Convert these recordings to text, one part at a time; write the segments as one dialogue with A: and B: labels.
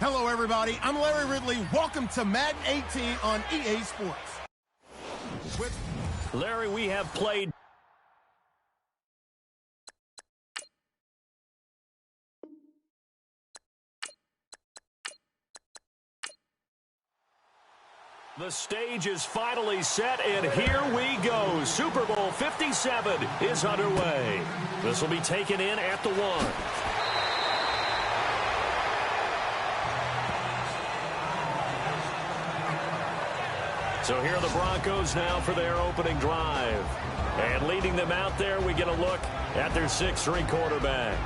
A: Hello, everybody. I'm Larry Ridley. Welcome to Madden 18 on EA Sports.
B: Larry, we have played. The stage is finally set, and here we go. Super Bowl 57 is underway. This will be taken in at the 1. So here are the Broncos now for their opening drive. And leading them out there, we get a look at their 6'3" quarterback.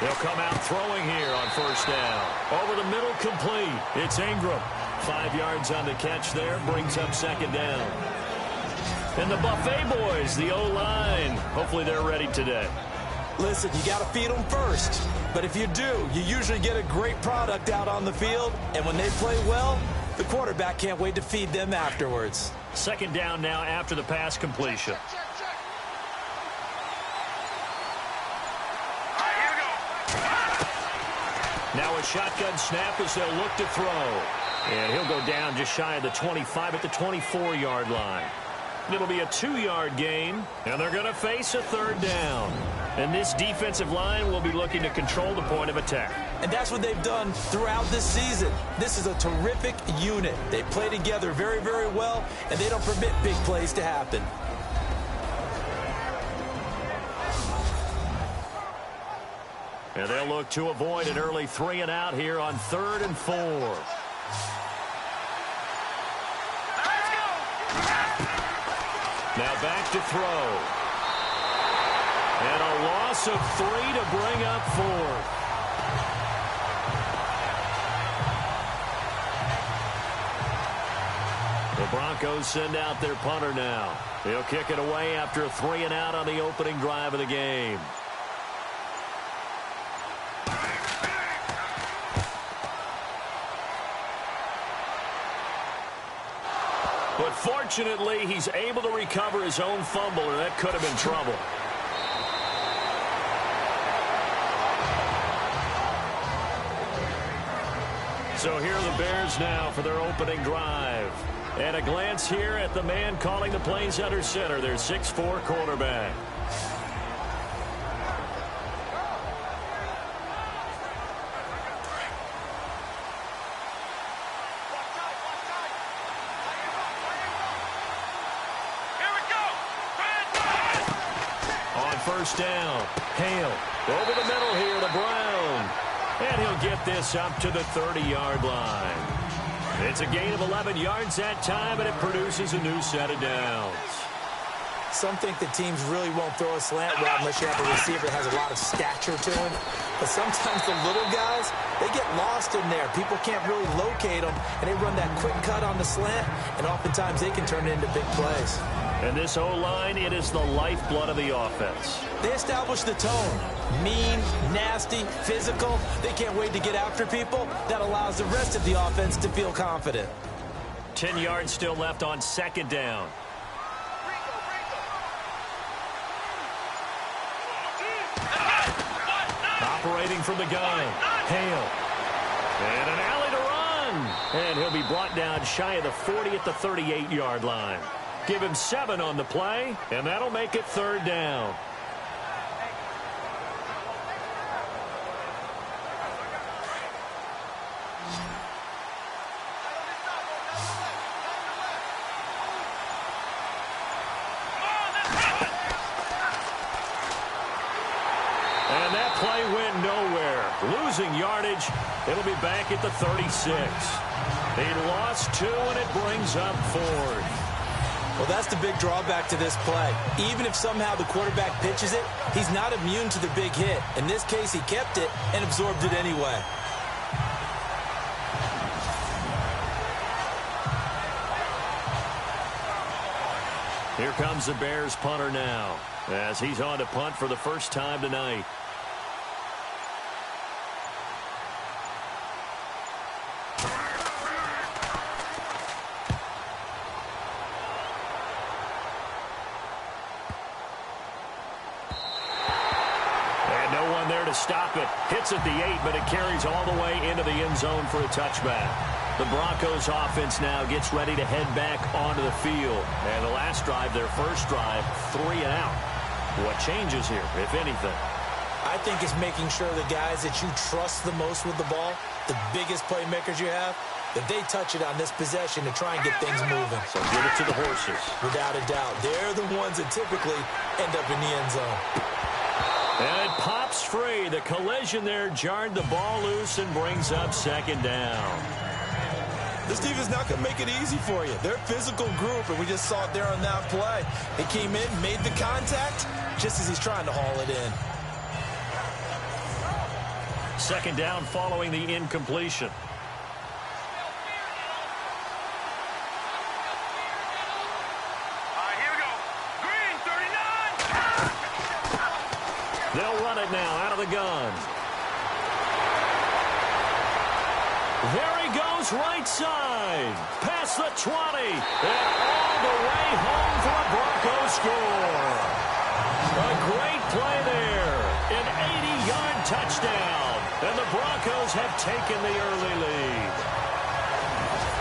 B: They'll come out throwing here on first down. Over the middle, complete. It's Ingram. 5 yards on the catch there, brings up second down. And the Buffet boys, the O-line, hopefully they're ready today.
C: Listen, you got to feed them first. But if you do, you usually get a great product out on the field. And when they play well, the quarterback can't wait to feed them afterwards.
B: Second down now after the pass completion. Now a shotgun snap as they'll look to throw. And he'll go down just shy of the 25 at the 24-yard line. It'll be a 2-yard gain, and they're going to face a third down. And this defensive line will be looking to control the point of attack.
C: And that's what they've done throughout this season. This is a terrific unit. They play together very, very well, and they don't permit big plays to happen.
B: And they'll look to avoid an early 3 and out here on 3rd and 4. Now back to throw. And a loss of 3 to bring up 4th. The Broncos send out their punter now. He'll kick it away after a 3 and out on the opening drive of the game. But fortunately, he's able to recover his own fumble, or that could have been trouble. So here are the Bears now for their opening drive. And a glance here at the man calling the plays under center, their 6'4" quarterback. First down. Hale over the middle here to Brown. And he'll get this up to the 30-yard line. It's a gain of 11 yards that time, and it produces a new set of downs.
C: Some think the teams really won't throw a slant route unless you have a receiver that has a lot of stature to him. But sometimes the little guys, they get lost in there. People can't really locate them, and they run that quick cut on the slant, and oftentimes they can turn it into big plays.
B: And this O-line, it is the lifeblood of the offense.
C: They establish the tone. Mean, nasty, physical. They can't wait to get after people. That allows the rest of the offense to feel confident.
B: 10 yards still left on second down. Operating from the gun. Hale. And an alley to run. And he'll be brought down shy of the 40 at the 38-yard line. Give him 7 on the play, and that'll make it third down. And that play went nowhere. Losing yardage, it'll be back at the 36. He lost 2, and it brings up 4th.
C: Well, that's the big drawback to this play. Even if somehow the quarterback pitches it, he's not immune to the big hit. In this case, he kept it and absorbed it anyway.
B: Here comes the Bears punter now, as he's on to punt for the first time tonight. to stop it. Hits at the 8, but it carries all the way into the end zone for a touchback. The Broncos offense now gets ready to head back onto the field. And the last drive, their first drive, 3 and out. What changes here, if anything?
C: I think it's making sure the guys that you trust the most with the ball, the biggest playmakers you have, that they touch it on this possession to try and get things moving.
B: So give it to the horses.
C: Without a doubt. They're the ones that typically end up in the end zone.
B: And it pops free. The collision there jarred the ball loose and brings up second down.
D: This defense not going to make it easy for you. They're a physical group, and we just saw it there on that play. He came in, made the contact, just as he's trying to haul it in.
B: Second down following the incompletion.
E: Here we go. Green, 39.
B: They'll run it now out of the gun. There he goes, right side. Past the 20. And all the way home for a Broncos score. A great play there. An 80-yard touchdown. And the Broncos have taken the early lead.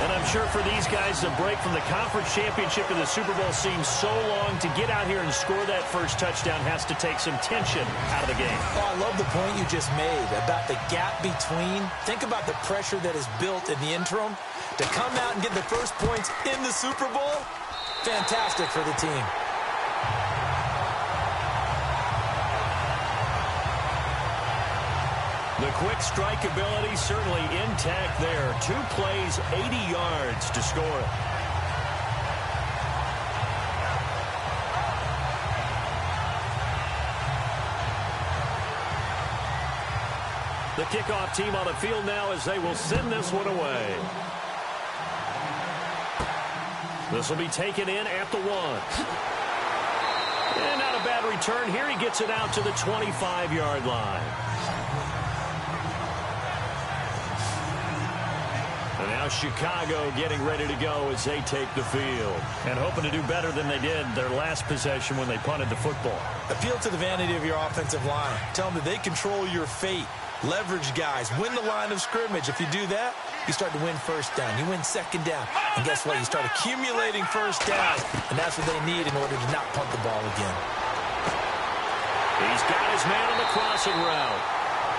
B: And I'm sure for these guys, the break from the conference championship to the Super Bowl seems so long. To get out here and score that first touchdown has to take some tension out of the game.
C: Oh, I love the point you just made about the gap between. Think about the pressure that is built in the interim. To come out and get the first points in the Super Bowl, fantastic for the team.
B: The quick strike ability certainly intact there. 2 plays, 80 yards to score it. The kickoff team on the field now as they will send this one away. This will be taken in at the 1. And not a bad return here. He gets it out to the 25-yard line. And now Chicago getting ready to go as they take the field. And hoping to do better than they did their last possession when they punted the football.
C: Appeal to the vanity of your offensive line. Tell them that they control your fate. Leverage guys. Win the line of scrimmage. If you do that, you start to win first down. You win second down. And guess what? You start accumulating first downs. And that's what they need in order to not punt the ball again.
B: He's got his man on the crossing route.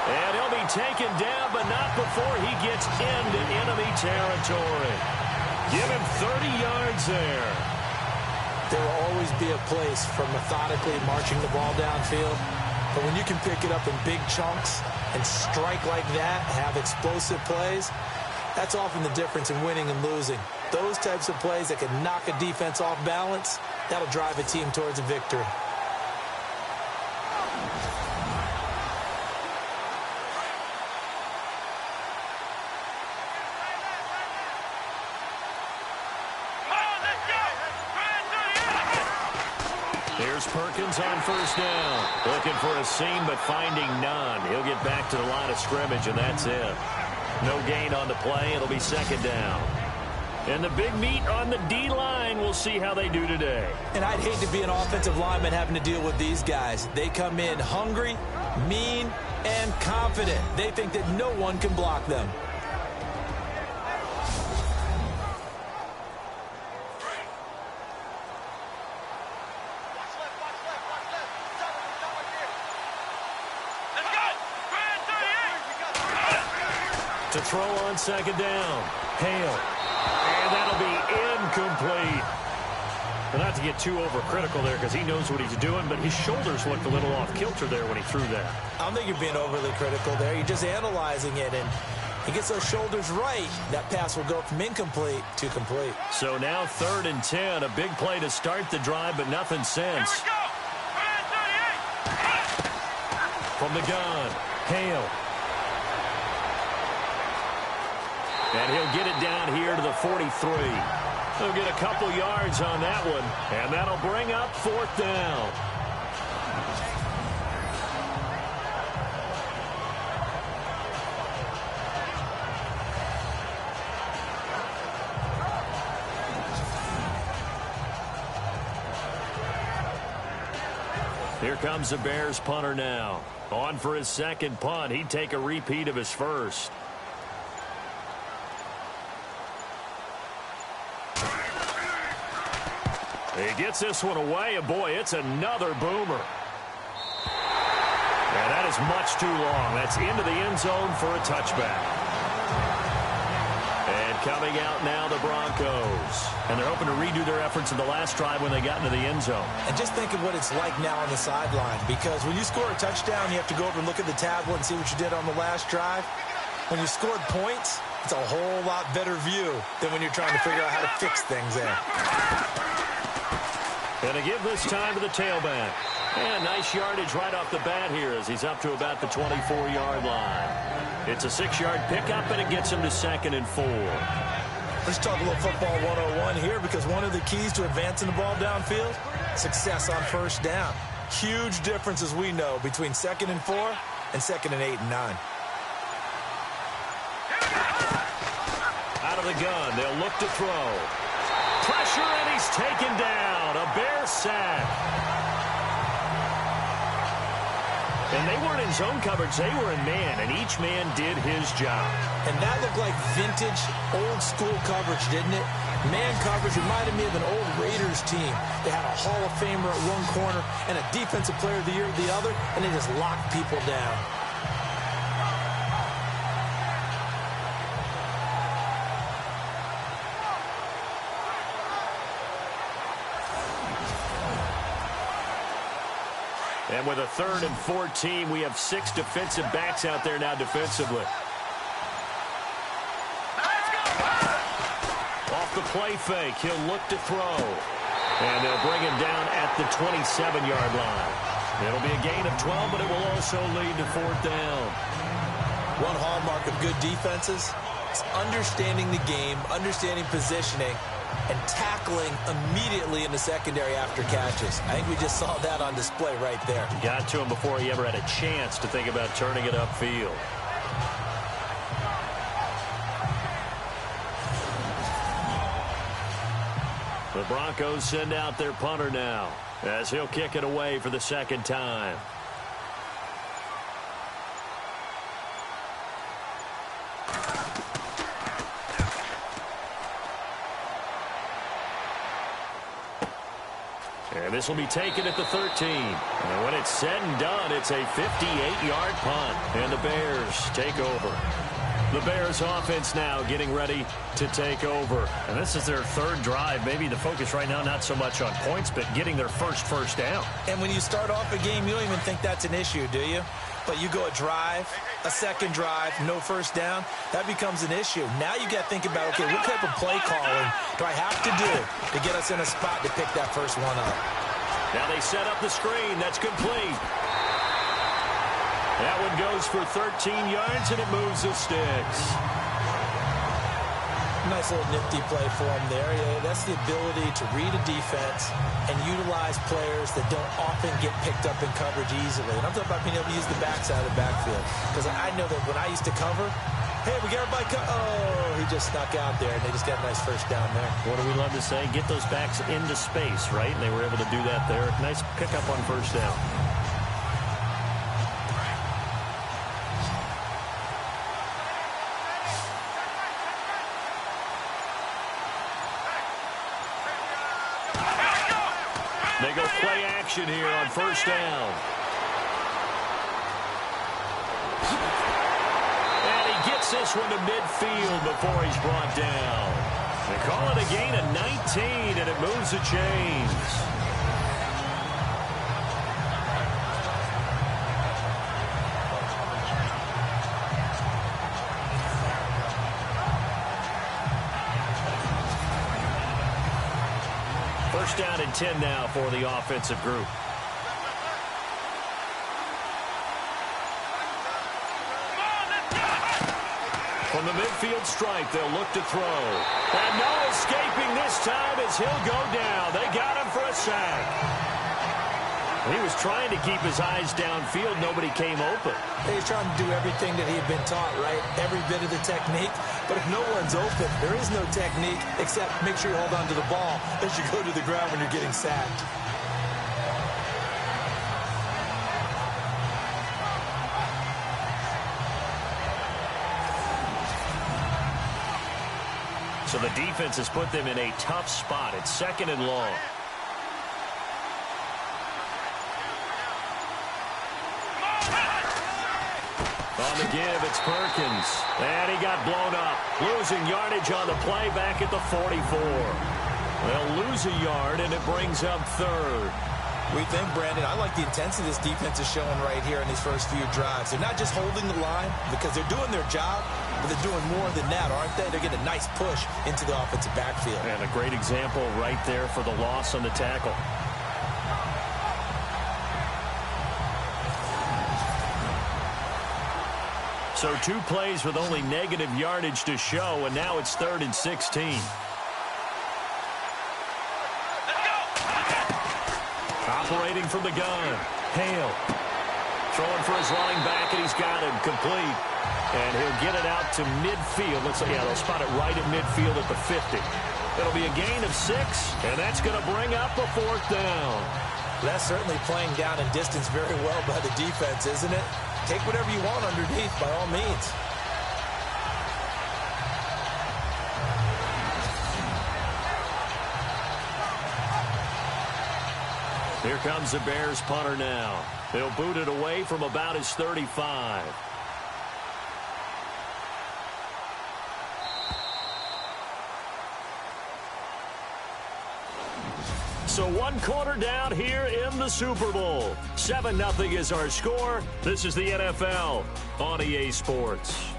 B: And he'll be taken down, but not before he gets into enemy territory. Give him 30 yards there.
C: There will always be a place for methodically marching the ball downfield. But when you can pick it up in big chunks and strike like that, have explosive plays, that's often the difference in winning and losing. Those types of plays that can knock a defense off balance, that'll drive a team towards a victory.
B: Here's Perkins on first down. Looking for a seam, but finding none. He'll get back to the line of scrimmage, and that's it. No gain on the play. It'll be second down. And the big meat on the D-line. We'll see how they do today.
C: And I'd hate to be an offensive lineman having to deal with these guys. They come in hungry, mean, and confident. They think that no one can block them.
B: To throw on second down. Hale. And that'll be incomplete. But not to get too overcritical there because he knows what he's doing, but his shoulders looked a little off kilter there when he threw that.
C: I don't think you're being overly critical there. You're just analyzing it, and he gets those shoulders right. That pass will go from incomplete to complete.
B: So now 3rd and 10. A big play to start the drive, but nothing since.
E: Here we go.
B: From the gun, Hale. And he'll get it down here to the 43. He'll get a couple yards on that one, and that'll bring up 4th down. Here comes the Bears punter now. On for his second punt. He'd take a repeat of his first. He gets this one away, and boy, it's another boomer. And that is much too long. That's into the end zone for a touchback. And coming out now, the Broncos. And they're hoping to redo their efforts in the last drive when they got into the end zone.
C: And just think of what it's like now on the sideline, because when you score a touchdown, you have to go over and look at the tablet and see what you did on the last drive. When you scored points, it's a whole lot better view than when you're trying to figure out how to fix things there.
B: Going to give this time to the tailback. And nice yardage right off the bat here as he's up to about the 24-yard line. It's a 6-yard pickup, and it gets him to 2nd and 4.
C: Let's talk a little football 101 here, because one of the keys to advancing the ball downfield, success on first down. Huge difference, as we know, between 2nd and 4 and 2nd and 8 and 9.
B: Out of the gun, they'll look to throw. Pressure, and he's taken down. A Bear sack. And they weren't in zone coverage. They were in man, and each man did his job.
C: And that looked like vintage, old-school coverage, didn't it? Man coverage reminded me of an old Raiders team. They had a Hall of Famer at one corner and a Defensive Player of the Year at the other, and they just locked people down.
B: And with a 3rd and 14, we have 6 defensive backs out there now defensively. Off the play fake, he'll look to throw. And they'll bring him down at the 27-yard line. It'll be a gain of 12, but it will also lead to 4th down.
C: One hallmark of good defenses is understanding the game, understanding positioning, and tackling immediately in the secondary after catches. I think we just saw that on display right there.
B: Got to him before he ever had a chance to think about turning it upfield. The Broncos send out their punter now as he'll kick it away for the 2nd time. And this will be taken at the 13. And when it's said and done, it's a 58-yard punt. And the Bears take over. The Bears offense now getting ready to take over. And this is their 3rd drive. Maybe the focus right now not so much on points, but getting their first down.
C: And when you start off a game, you don't even think that's an issue, do you? But you go a drive, a 2nd drive, no first down, that becomes an issue. Now you got to think about, okay, what type of play calling do I have to do to get us in a spot to pick that first one up?
B: Now they set up the screen. That's complete. That one goes for 13 yards, and it moves the sticks.
C: Nice little nifty play for him there. Yeah, that's the ability to read a defense and utilize players that don't often get picked up in coverage easily. And I'm talking about being able to use the backside of the backfield. Because I know that when I used to cover, hey, we got everybody oh, he just snuck out there, and they just got a nice first down there.
B: What do we love to say? Get those backs into space, right? And they were able to do that there. Nice pickup on first down. They go play action here on first down. And he gets this one to midfield before he's brought down. They call it a gain of 19, and it moves the chains. First down and 10 now for the offensive group. From the midfield stripe, they'll look to throw. And no escaping this time as he'll go down. They got him for a sack. He was trying to keep his eyes downfield. Nobody came open.
C: He's trying to do everything that he had been taught, right? Every bit of the technique. But if no one's open, there is no technique except make sure you hold on to the ball as you go to the ground when you're getting sacked.
B: So the defense has put them in a tough spot. It's 2nd and long. On the give, it's Perkins. And he got blown up. Losing yardage on the play back at the 44. They'll lose a yard, and it brings up 3rd.
D: We think, Brandon, I like the intensity this defense is showing right here in these first few drives. They're not just holding the line because they're doing their job, but they're doing more than that, aren't they? They're getting a nice push into the offensive backfield.
B: And a great example right there for the loss on the tackle. So 2 plays with only negative yardage to show, and now it's 3rd and 16. Operating from the gun. Hale. Throwing for his running back, and he's got him complete. And he'll get it out to midfield. Looks like, yeah, they'll spot it right at midfield at the 50. It'll be a gain of 6, and that's going to bring up a 4th down.
C: That's certainly playing down in distance very well by the defense, isn't it? Take whatever you want underneath, by all means.
B: Here comes the Bears punter now. They'll boot it away from about his 35. So 1 quarter down here in the Super Bowl. 7-0 is our score. This is the NFL on EA Sports.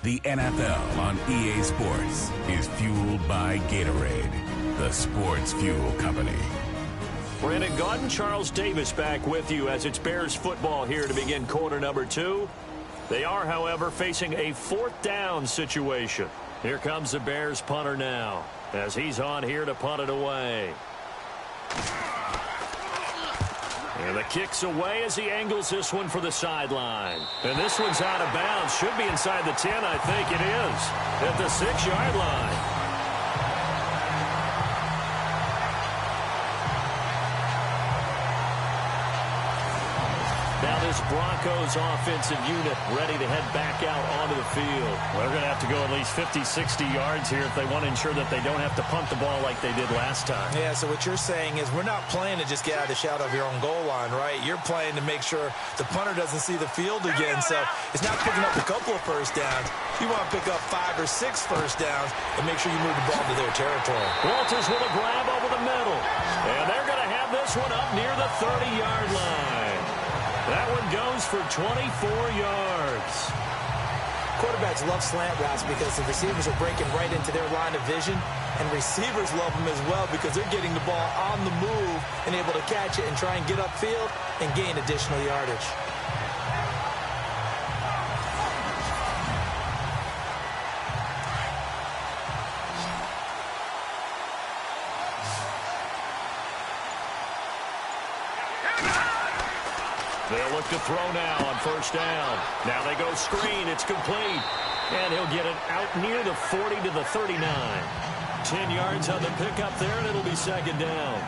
F: The NFL on EA Sports is fueled by Gatorade, the sports fuel company.
B: Brandon Gaudin, Charles Davis back with you as it's Bears football here to begin quarter number 2. They are, however, facing a 4th down situation. Here comes the Bears punter now as he's on here to punt it away. And the kick's away as he angles this one for the sideline. And this one's out of bounds. Should be inside the 10, I think it is. At the 6-yard line. Now this Broncos offensive unit ready to head back out onto the field. Well, they're going to have to go at least 50, 60 yards here if they want to ensure that they don't have to punt the ball like they did last time.
C: Yeah, so what you're saying is we're not playing to just get out of the shadow of your own goal line, right? You're playing to make sure the punter doesn't see the field again. So it's not picking up a couple of first downs. You want to pick up 5 or 6 first downs and make sure you move the ball to their territory.
B: Walters with a grab over the middle. And they're going to have this one up near the 30-yard line. That one goes for 24 yards.
C: Quarterbacks love slant routes because the receivers are breaking right into their line of vision, and receivers love them as well because they're getting the ball on the move and able to catch it and try and get upfield and gain additional yardage.
B: They'll look to throw now on first down. Now they go screen. It's complete. And he'll get it out near the 40 to the 39. 10 yards on the pickup there, and it'll be 2nd down.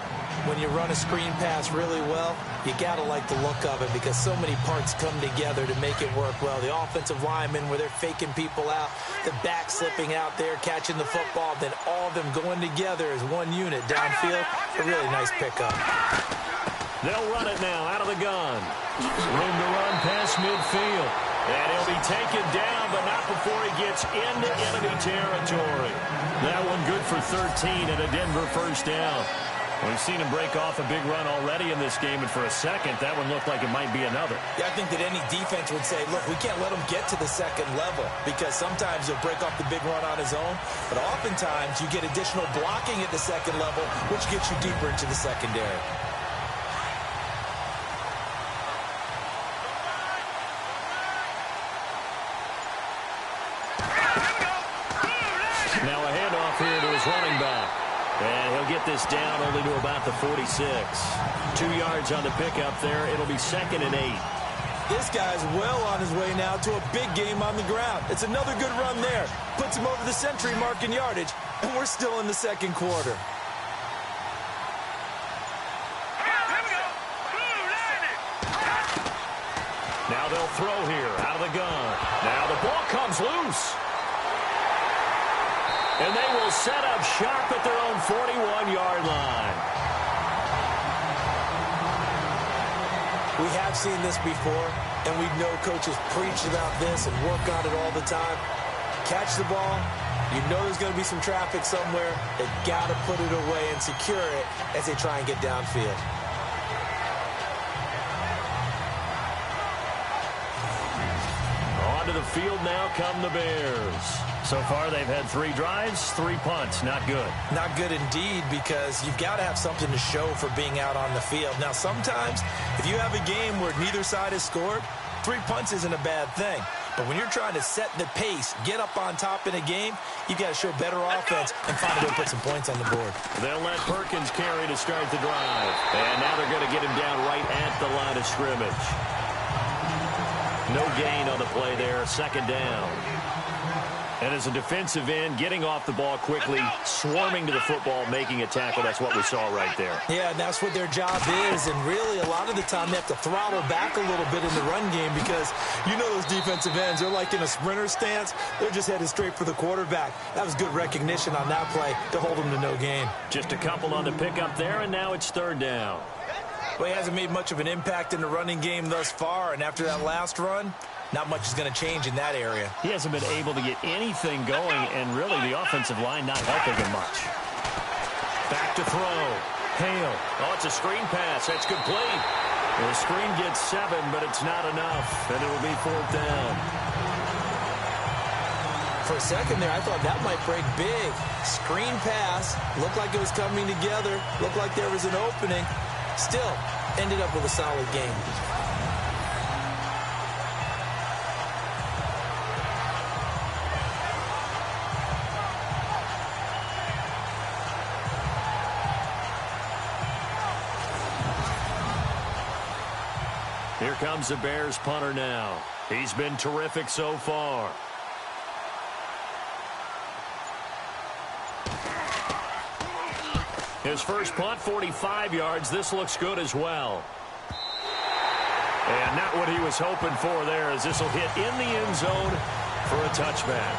C: When you run a screen pass really well, you got to like the look of it because so many parts come together to make it work well. The offensive linemen where they're faking people out, the back slipping out there, catching the football, then all of them going together as one unit downfield. A really nice pickup.
B: They'll run it now out of the gun. Room to run past midfield. And he'll be taken down, but not before he gets into enemy territory. That one good for 13 and a Denver first down. We've seen him break off a big run already in this game, and for a second, that one looked like it might be another.
D: Yeah, I think that any defense would say, look, we can't let him get to the second level because sometimes he'll break off the big run on his own, but oftentimes you get additional blocking at the second level, which gets you deeper into the secondary.
B: Now a handoff here to his running back. And he'll get this down only to about the 46. 2 yards on the pickup there. It'll be 2nd and 8.
D: This guy's well on his way now to a big game on the ground. It's another good run there. Puts him over the century mark in yardage, and we're still in the second quarter.
B: They'll throw here out of the gun. Now the ball comes loose. And they will set up shop at their own 41-yard line.
C: We have seen this before, and we know coaches preach about this and work on it all the time. Catch the ball. You know there's going to be some traffic somewhere. They've got to put it away and secure it as they try and get downfield.
B: Onto the field now come the Bears. So far, they've had 3 drives, 3 punts. Not good.
C: Not good indeed, because you've got to have something to show for being out on the field. Now, sometimes, if you have a game where neither side has scored, 3 punts isn't a bad thing. But when you're trying to set the pace, get up on top in a game, you've got to show better offense and find a way to put some points on the board.
B: They'll let Perkins carry to start the drive. And now they're going to get him down right at the line of scrimmage. No gain on the play there, second down. And as a defensive end, getting off the ball quickly, swarming to the football, making a tackle, that's what we saw right there.
C: Yeah, and that's what their job is. And really, a lot of the time, they have to throttle back a little bit in the run game because you know those defensive ends, they're like in a sprinter stance. They're just headed straight for the quarterback. That was good recognition on that play to hold them to no gain.
B: Just a couple on the pickup there, and now it's third down.
C: Well, he hasn't made much of an impact in the running game thus far, and after that last run, not much is going to change in that area.
B: He hasn't been able to get anything going, and really the offensive line not helping him much. Back to throw. Hale. Oh, it's a screen pass. That's complete. The screen gets 7, but it's not enough, and it'll be fourth down.
C: For a second there, I thought that might break big. Screen pass. Looked like it was coming together. Looked like there was an opening. Still, ended up with a solid game.
B: Here comes the Bears punter now. He's been terrific so far. His first punt, 45 yards. This looks good as well. And not what he was hoping for there, as this will hit in the end zone for a touchback.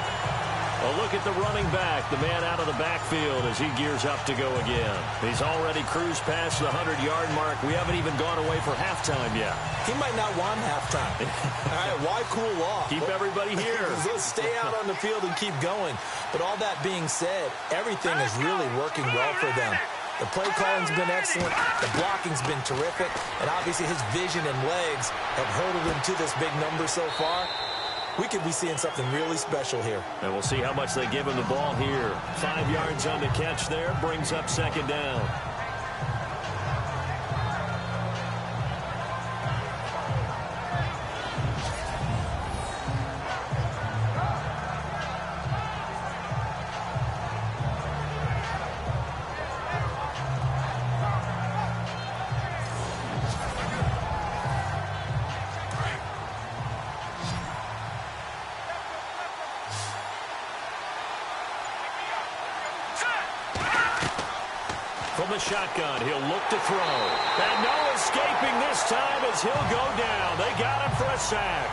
B: A look at the running back, the man out of the backfield as he gears up to go again. He's already cruised past the 100-yard mark. We haven't even gone away for halftime yet.
C: He might not want halftime. All right, why cool off?
B: Keep everybody here.
C: Let's stay out on the field and keep going. But all that being said, everything is really working well for them. The play calling's been excellent. The blocking's been terrific. And obviously his vision and legs have hurdled him to this big number so far. We could be seeing something really special here.
B: And we'll see how much they give him the ball here. 5 yards on the catch there, brings up second down. From the shotgun, he'll look to throw. And no escaping this time as he'll go down. They got him for a sack.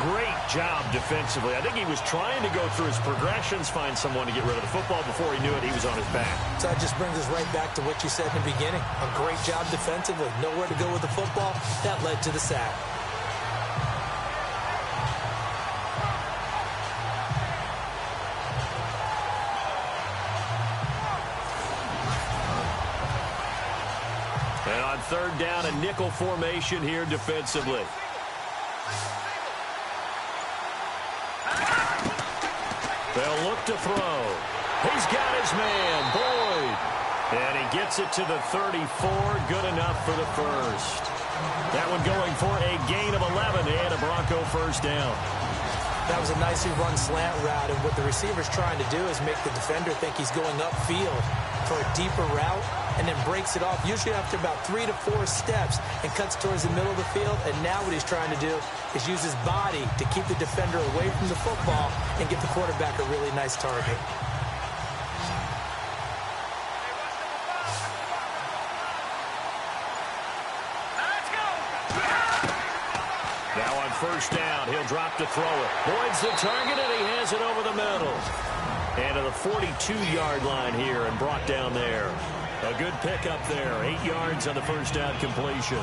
B: Great job defensively. I think he was trying to go through his progressions, find someone to get rid of the football. Before he knew it, he was on his back.
C: So that just brings us right back to what you said in the beginning. A great job defensively. Nowhere to go with the football. That led to the sack.
B: And on third down, a nickel formation here defensively. They'll look to throw. He's got his man, Boyd. And he gets it to the 34. Good enough for the first. That one going for a gain of 11 and a Bronco first down.
C: That was a nicely run slant route, and what the receiver's trying to do is make the defender think he's going upfield for a deeper route, and then breaks it off, usually after about 3 to 4 steps, and cuts towards the middle of the field. And now what he's trying to do is use his body to keep the defender away from the football and get the quarterback a really nice target.
B: He'll drop to throw it. Boyd's the target, and he has it over the middle. And to the 42-yard line here and brought down there. A good pickup there. 8 yards on the first down completion.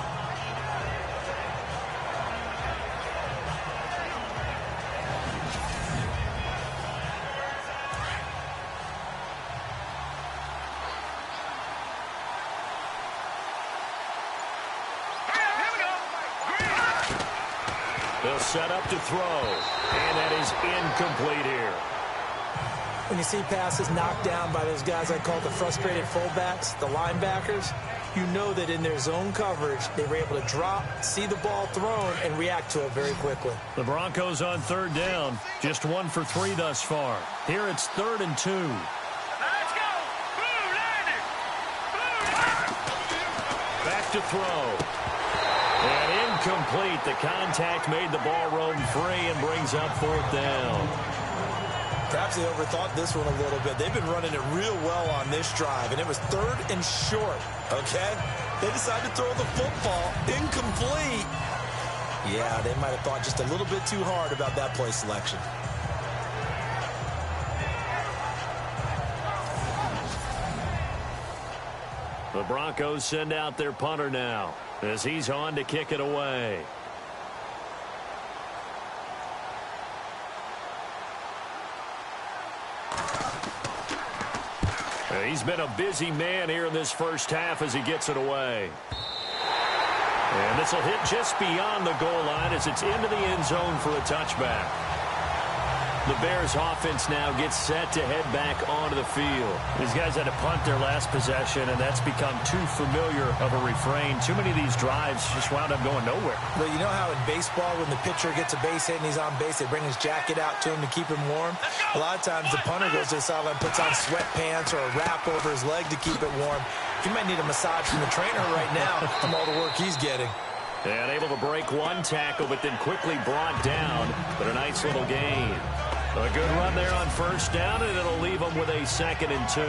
B: They'll set up to throw, and that is incomplete here.
C: When you see passes knocked down by those guys I call the frustrated fullbacks, the linebackers, you know that in their zone coverage, they were able to drop, see the ball thrown, and react to it very quickly.
B: The Broncos on third down, just 1 for 3 thus far. Here it's 3rd and 2.
E: Let's go! Blue Lightning!
B: Back to throw. And incomplete. The contact made the ball roam free and brings up 4th down.
D: Perhaps they overthought this one a little bit. They've been running it real well on this drive, and it was 3rd and short, okay? They decided to throw the football incomplete. Yeah, they might have thought just a little bit too hard about that play selection.
B: The Broncos send out their punter now as he's on to kick it away. He's been a busy man here in this first half as he gets it away. And this will hit just beyond the goal line as it's into the end zone for a touchback. The Bears offense now gets set to head back onto the field. These guys had to punt their last possession, and that's become too familiar of a refrain. Too many of these drives just wound up going nowhere.
C: Well, you know how in baseball when the pitcher gets a base hit and he's on base, they bring his jacket out to him to keep him warm? A lot of times the punter goes to the sideline, puts on sweatpants or a wrap over his leg to keep it warm. He might need a massage from the trainer right now from all the work he's getting.
B: And able to break one tackle, but then quickly brought down. But a nice little gain. A good run there on first down, and it'll leave them with a 2nd and 2.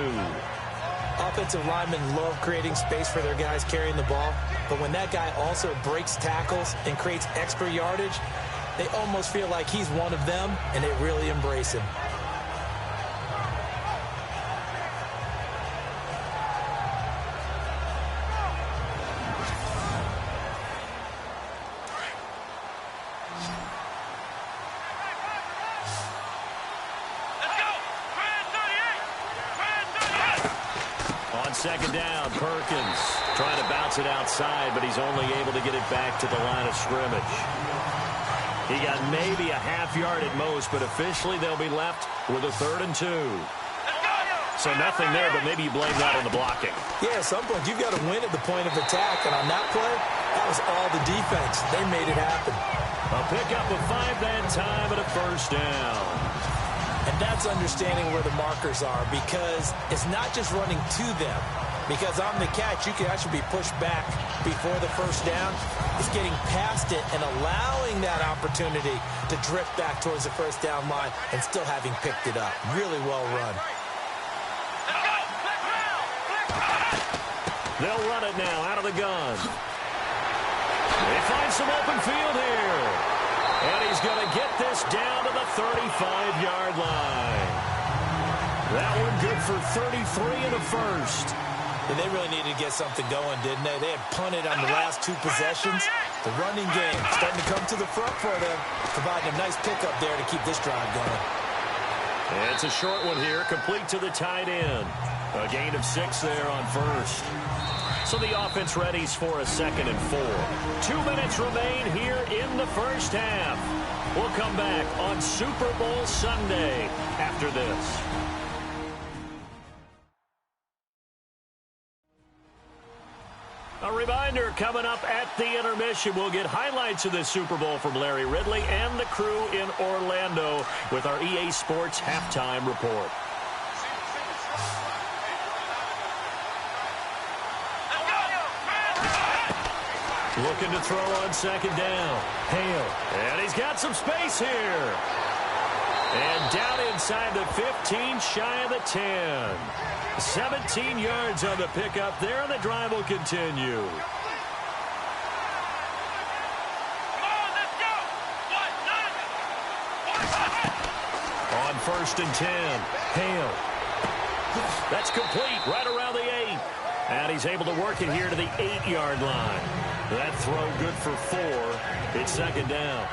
C: Offensive linemen love creating space for their guys carrying the ball, but when that guy also breaks tackles and creates extra yardage, they almost feel like he's one of them, and they really embrace him.
B: Second down, Perkins trying to bounce it outside, but he's only able to get it back to the line of scrimmage. He got maybe a half yard at most, but officially they'll be left with a 3rd and 2. So nothing there, but maybe you blame that on the blocking.
C: Yeah, at some point you've got to win at the point of attack, and on that play, that was all the defense. They made it happen.
B: A pickup of 5 that time and a first down.
C: And that's understanding where the markers are, because it's not just running to them. Because on the catch, you can actually be pushed back before the first down. It's getting past it and allowing that opportunity to drift back towards the first down line and still having picked it up. Really well run.
B: They'll run it now out of the gun. They find some open field here. And he's going to get this down to the 35-yard line. That one good for 33 in the first.
C: And they really needed to get something going, didn't they? They had punted on the last 2 possessions. The running game starting to come to the front for them, providing a nice pickup there to keep this drive going.
B: And it's a short one here, complete to the tight end. A gain of 6 there on first. So the offense readies for a 2nd and 4. 2 minutes remain here in the first half. We'll come back on Super Bowl Sunday after this. A reminder, coming up at the intermission, we'll get highlights of this Super Bowl from Larry Ridley and the crew in Orlando with our EA Sports Halftime Report. Looking to throw on second down. Hale. And he's got some space here. And down inside the 15, shy of the 10. 17 yards on the pickup there, and the drive will continue.
E: Come on, let's go! 1, 9,
B: On 1st and 10, Hale. That's complete right around the 8. And he's able to work it here to the 8-yard line. That throw good for 4. It's 2nd down.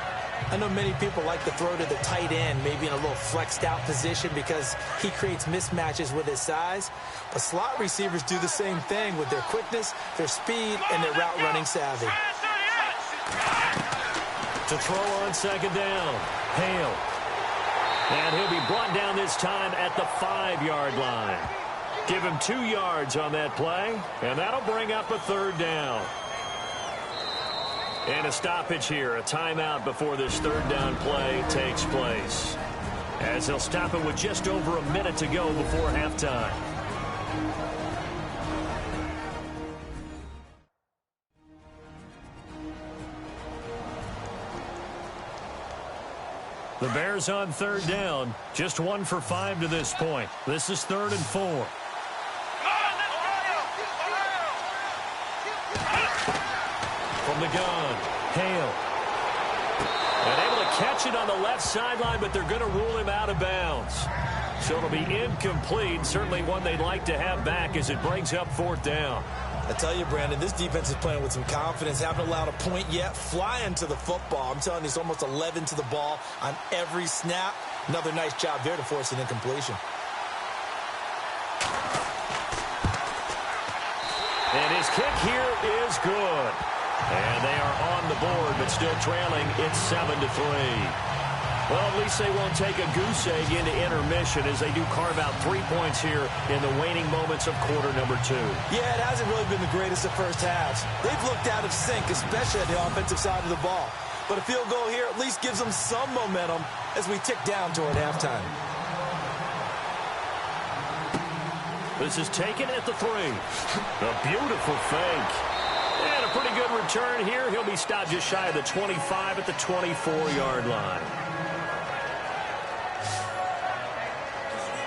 C: I know many people like to throw to the tight end, maybe in a little flexed out position because he creates mismatches with his size. But slot receivers do the same thing with their quickness, their speed, and their route running savvy.
B: To throw on 2nd down, Hale. And he'll be brought down this time at the 5-yard line. Give him 2 yards on that play, and that'll bring up a 3rd down. And a stoppage here, a timeout before this 3rd down play takes place. As they'll stop it with just over a minute to go before halftime. The Bears on 3rd down, just 1 for 5 to this point. This is 3rd and 4. From the gun, Hale. And able to catch it on the left sideline, but they're going to rule him out of bounds. So it'll be incomplete, certainly one they'd like to have back as it brings up 4th down.
C: I tell you, Brandon, this defense is playing with some confidence. Haven't allowed a point yet. Flying to the football. I'm telling you, it's almost 11 to the ball on every snap. Another nice job there to force an incompletion.
B: And his kick here is good. And they are on the board, but still trailing. It's 7-3. Well, at least they won't take a goose egg into intermission as they do carve out 3 points here in the waning moments of quarter number 2.
C: Yeah, it hasn't really been the greatest of first halves. They've looked out of sync, especially at the offensive side of the ball. But a field goal here at least gives them some momentum as we tick down toward halftime.
B: This is taken at the 3. A beautiful fake. And a pretty good return here. He'll be stopped just shy of the 25 at the 24-yard line.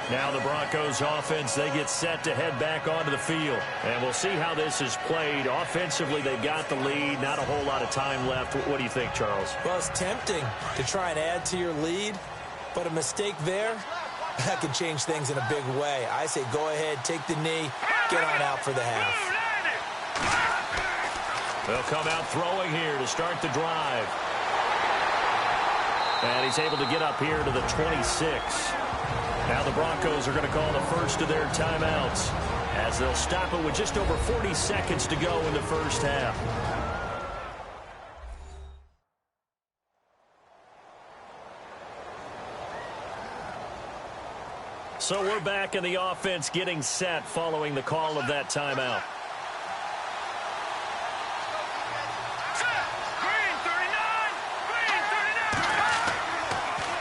B: Now the Broncos offense, they get set to head back onto the field. And we'll see how this is played. Offensively, they've got the lead. Not a whole lot of time left. What do you think, Charles?
C: Well, it's tempting to try and add to your lead, but a mistake there, that could change things in a big way. I say go ahead, take the knee, get on out for the half.
B: They'll come out throwing here to start the drive. And he's able to get up here to the 26. Now the Broncos are going to call the first of their timeouts as they'll stop it with just over 40 seconds to go in the first half. So we're back in the offense getting set following the call of that timeout.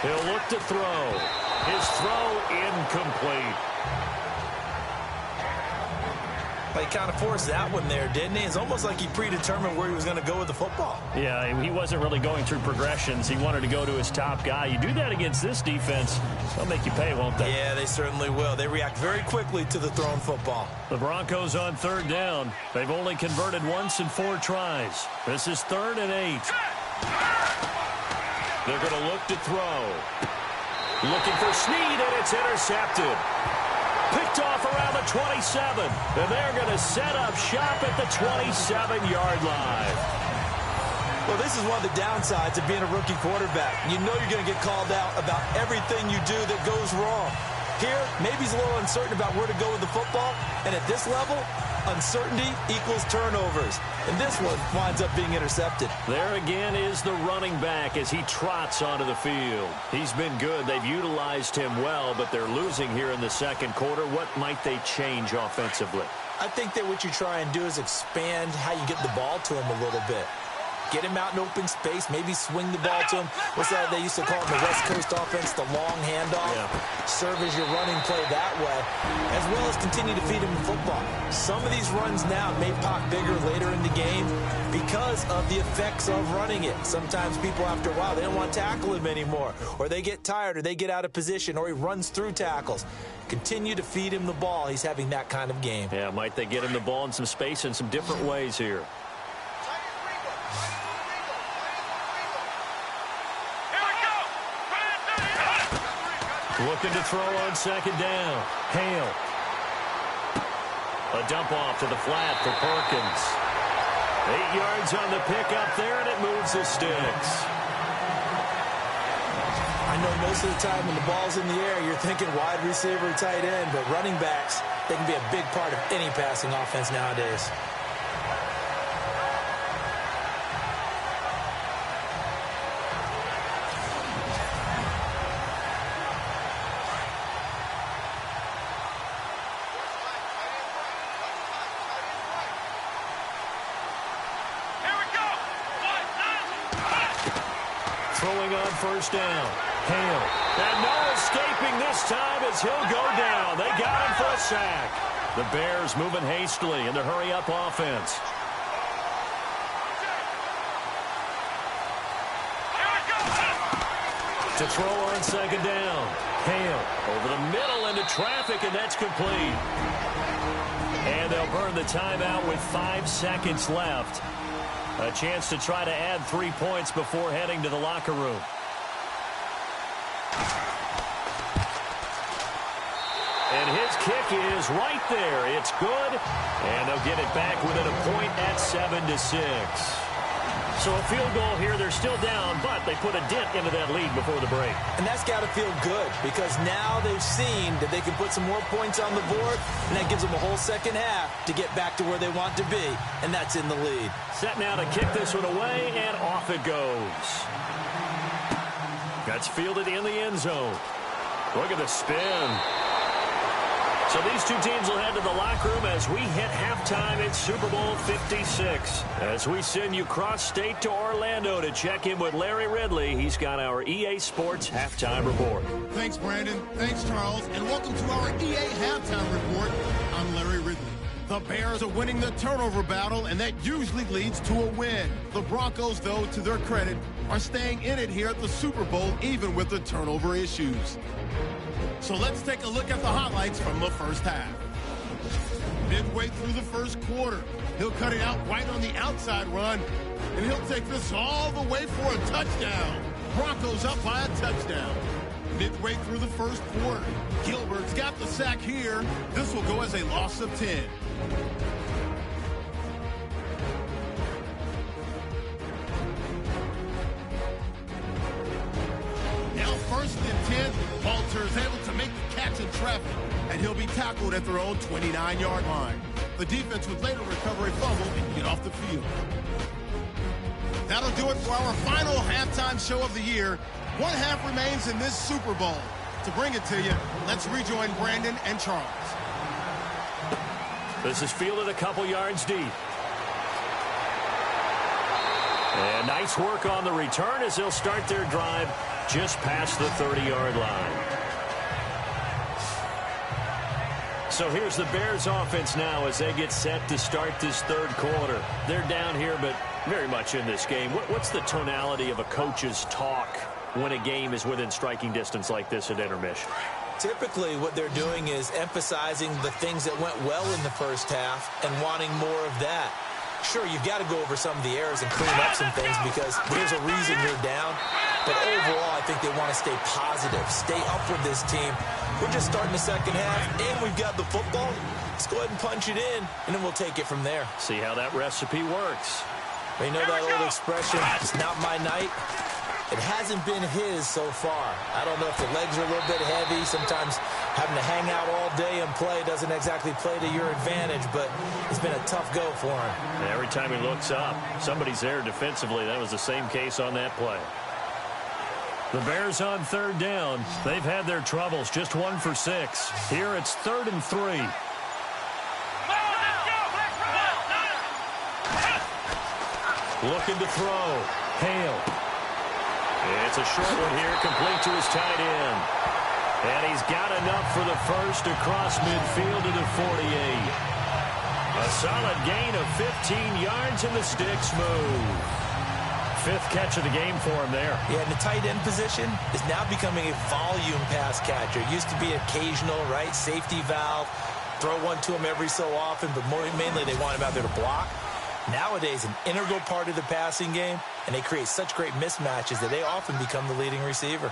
B: He'll look to throw. His throw incomplete.
C: Well, he kind of forced that one there, didn't he? It's almost like he predetermined where he was going to go with the football.
B: Yeah, he wasn't really going through progressions. He wanted to go to his top guy. You do that against this defense, they'll make you pay, won't they?
C: Yeah, they certainly will. They react very quickly to the thrown football.
B: The Broncos on 3rd down. They've only converted once in 4 tries. This is 3rd and 8. They're going to look to throw. Looking for Snead, and it's intercepted. Picked off around the 27. And they're going to set up shop at the 27-yard line.
C: Well, this is one of the downsides of being a rookie quarterback. You know you're going to get called out about everything you do that goes wrong. Here, maybe he's a little uncertain about where to go with the football. And at this level, uncertainty equals turnovers. And this one winds up being intercepted.
B: There again is the running back as he trots onto the field. He's been good. They've utilized him well, but they're losing here in the second quarter. What might they change offensively?
C: I think that what you try and do is expand how you get the ball to him a little bit. Get him out in open space, maybe swing the ball to him. What's that they used to call it in the West Coast offense, the long handoff? Yeah. Serve as your running play that way, as well as continue to feed him the football. Some of these runs now may pop bigger later in the game because of the effects of running it. Sometimes people, after a while, they don't want to tackle him anymore, or they get tired, or they get out of position, or he runs through tackles. Continue to feed him the ball. He's having that kind of game.
B: Yeah, might they get him the ball in some space in some different ways here? Looking to throw on second down. Hale. A dump off to the flat for Perkins. 8 yards on the pickup there, and it moves the sticks.
C: I know most of the time when the ball's in the air, you're thinking wide receiver, tight end, but running backs, they can be a big part of any passing offense nowadays.
B: Throwing on first down. Hale. And no escaping this time as he'll go down. They got him for a sack. The Bears moving hastily in the hurry-up offense. To throw on second down. Hale over the middle into traffic, and that's complete. And they'll burn the timeout with 5 seconds left. A chance to try to add 3 points before heading to the locker room. And his kick is right there. It's good. And they'll get it back within a point at 7-6. So a field goal here. They're still down, but they put a dent into that lead before the break.
C: And that's got to feel good because now they've seen that they can put some more points on the board, and that gives them a whole second half to get back to where they want to be, and that's in the lead.
B: Set now to kick this one away, and off it goes. That's fielded in the end zone. Look at the spin. So these two teams will head to the locker room as we hit halftime in Super Bowl 56. As we send you cross-state to Orlando to check in with Larry Ridley, he's got our EA Sports Halftime Report.
A: Thanks, Brandon. Thanks, Charles. And welcome to our EA Halftime Report. I'm Larry Ridley. The Bears are winning the turnover battle, and that usually leads to a win. The Broncos, though, to their credit, are staying in it here at the Super Bowl, even with the turnover issues. So let's take a look at the highlights from the first half. Midway through the first quarter, he'll cut it out right on the outside run, and he'll take this all the way for a touchdown. Broncos up by a touchdown. Midway through the first quarter, Gilbert's got the sack here. This will go as a loss of 10. Now first and 10, Walter is able to make the catch in traffic, and he'll be tackled at their own 29-yard line. The defense would later recover a fumble and get off the field. That'll do it for our final halftime show of the year. One half remains in this Super Bowl. To bring it to you, let's rejoin Brandon and Charles.
B: This is fielded a couple yards deep. And nice work on the return as they'll start their drive just past the 30-yard line. So here's the Bears offense now as they get set to start this third quarter. They're down here, but very much in this game. What's the tonality of a coach's talk when a game is within striking distance like this at intermission?
C: Typically, what they're doing is emphasizing the things that went well in the first half and wanting more of that. Sure, you've got to go over some of the errors and clean up some things because there's a reason you're down. But overall, I think they want to stay positive, stay up with this team. We're just starting the second half, and we've got the football. Let's go ahead and punch it in, and then we'll take it from there.
B: See how that recipe works.
C: You know that old expression, it's not my night. It hasn't been his so far. I don't know if the legs are a little bit heavy. Sometimes having to hang out all day and play doesn't exactly play to your advantage, but it's been a tough go for him.
B: And every time he looks up, somebody's there defensively. That was the same case on that play. The Bears on third down. They've had their troubles, just 1 for 6. Here it's 3rd and 3. Looking to throw. Hale. It's a short one here, complete to his tight end. And he's got enough for the first across midfield to the 48. A solid gain of 15 yards, and the sticks move. 5th catch of the game for him there.
C: Yeah, and the tight end position is now becoming a volume pass catcher. It used to be occasional, right? Safety valve. Throw one to him every so often, but mainly they want him out there to block. Nowadays, an integral part of the passing game, and they create such great mismatches that they often become the leading receiver.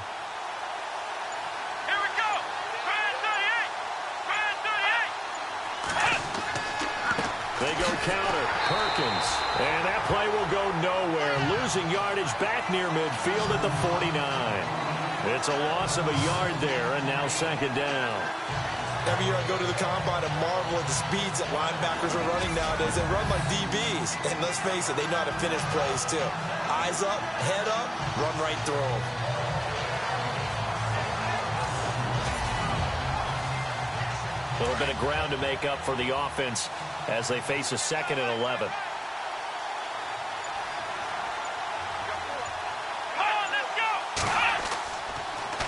E: Here we go!
B: They go counter. Perkins. And that play will go nowhere. Losing yardage back near midfield at the 49. It's a loss of a yard there, and now second down.
C: Every year I go to the combine and marvel at the speeds that linebackers are running nowadays. They run like DBs. And let's face it, they know how to finish plays too. Eyes up, head up, run right through them.
B: A little bit of ground to make up for the offense as they face a 2nd and 11.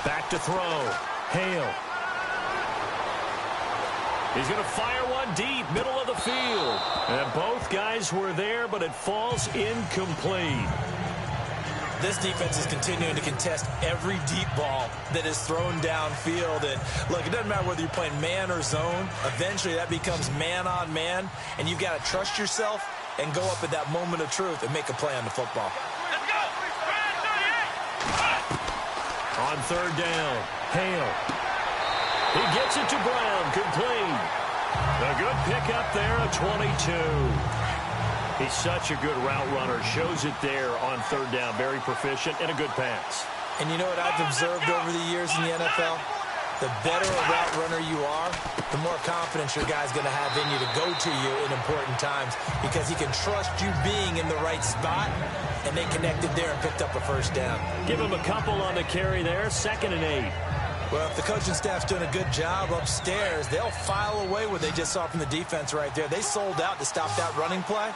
B: Back to throw. Hale. He's going to fire one deep, middle of the field. And both guys were there, but it falls incomplete.
C: This defense is continuing to contest every deep ball that is thrown downfield. And look, it doesn't matter whether you're playing man or zone. Eventually, that becomes man on man. And you've got to trust yourself and go up at that moment of truth and make a play on the football.
E: Let's go.
B: On third down, Hale. He gets it to Brown, complete. A good pickup there, a 22. He's such a good route runner. Shows it there on third down. Very proficient and a good pass.
C: And you know what I've observed over the years in the NFL? The better a route runner you are, the more confidence your guy's going to have in you to go to you in important times because he can trust you being in the right spot, and they connected there and picked up a first down.
B: Give him a couple on the carry there, 2nd and 8.
C: Well, if the coaching staff's doing a good job upstairs, they'll file away what they just saw from the defense right there. They sold out to stop that running play.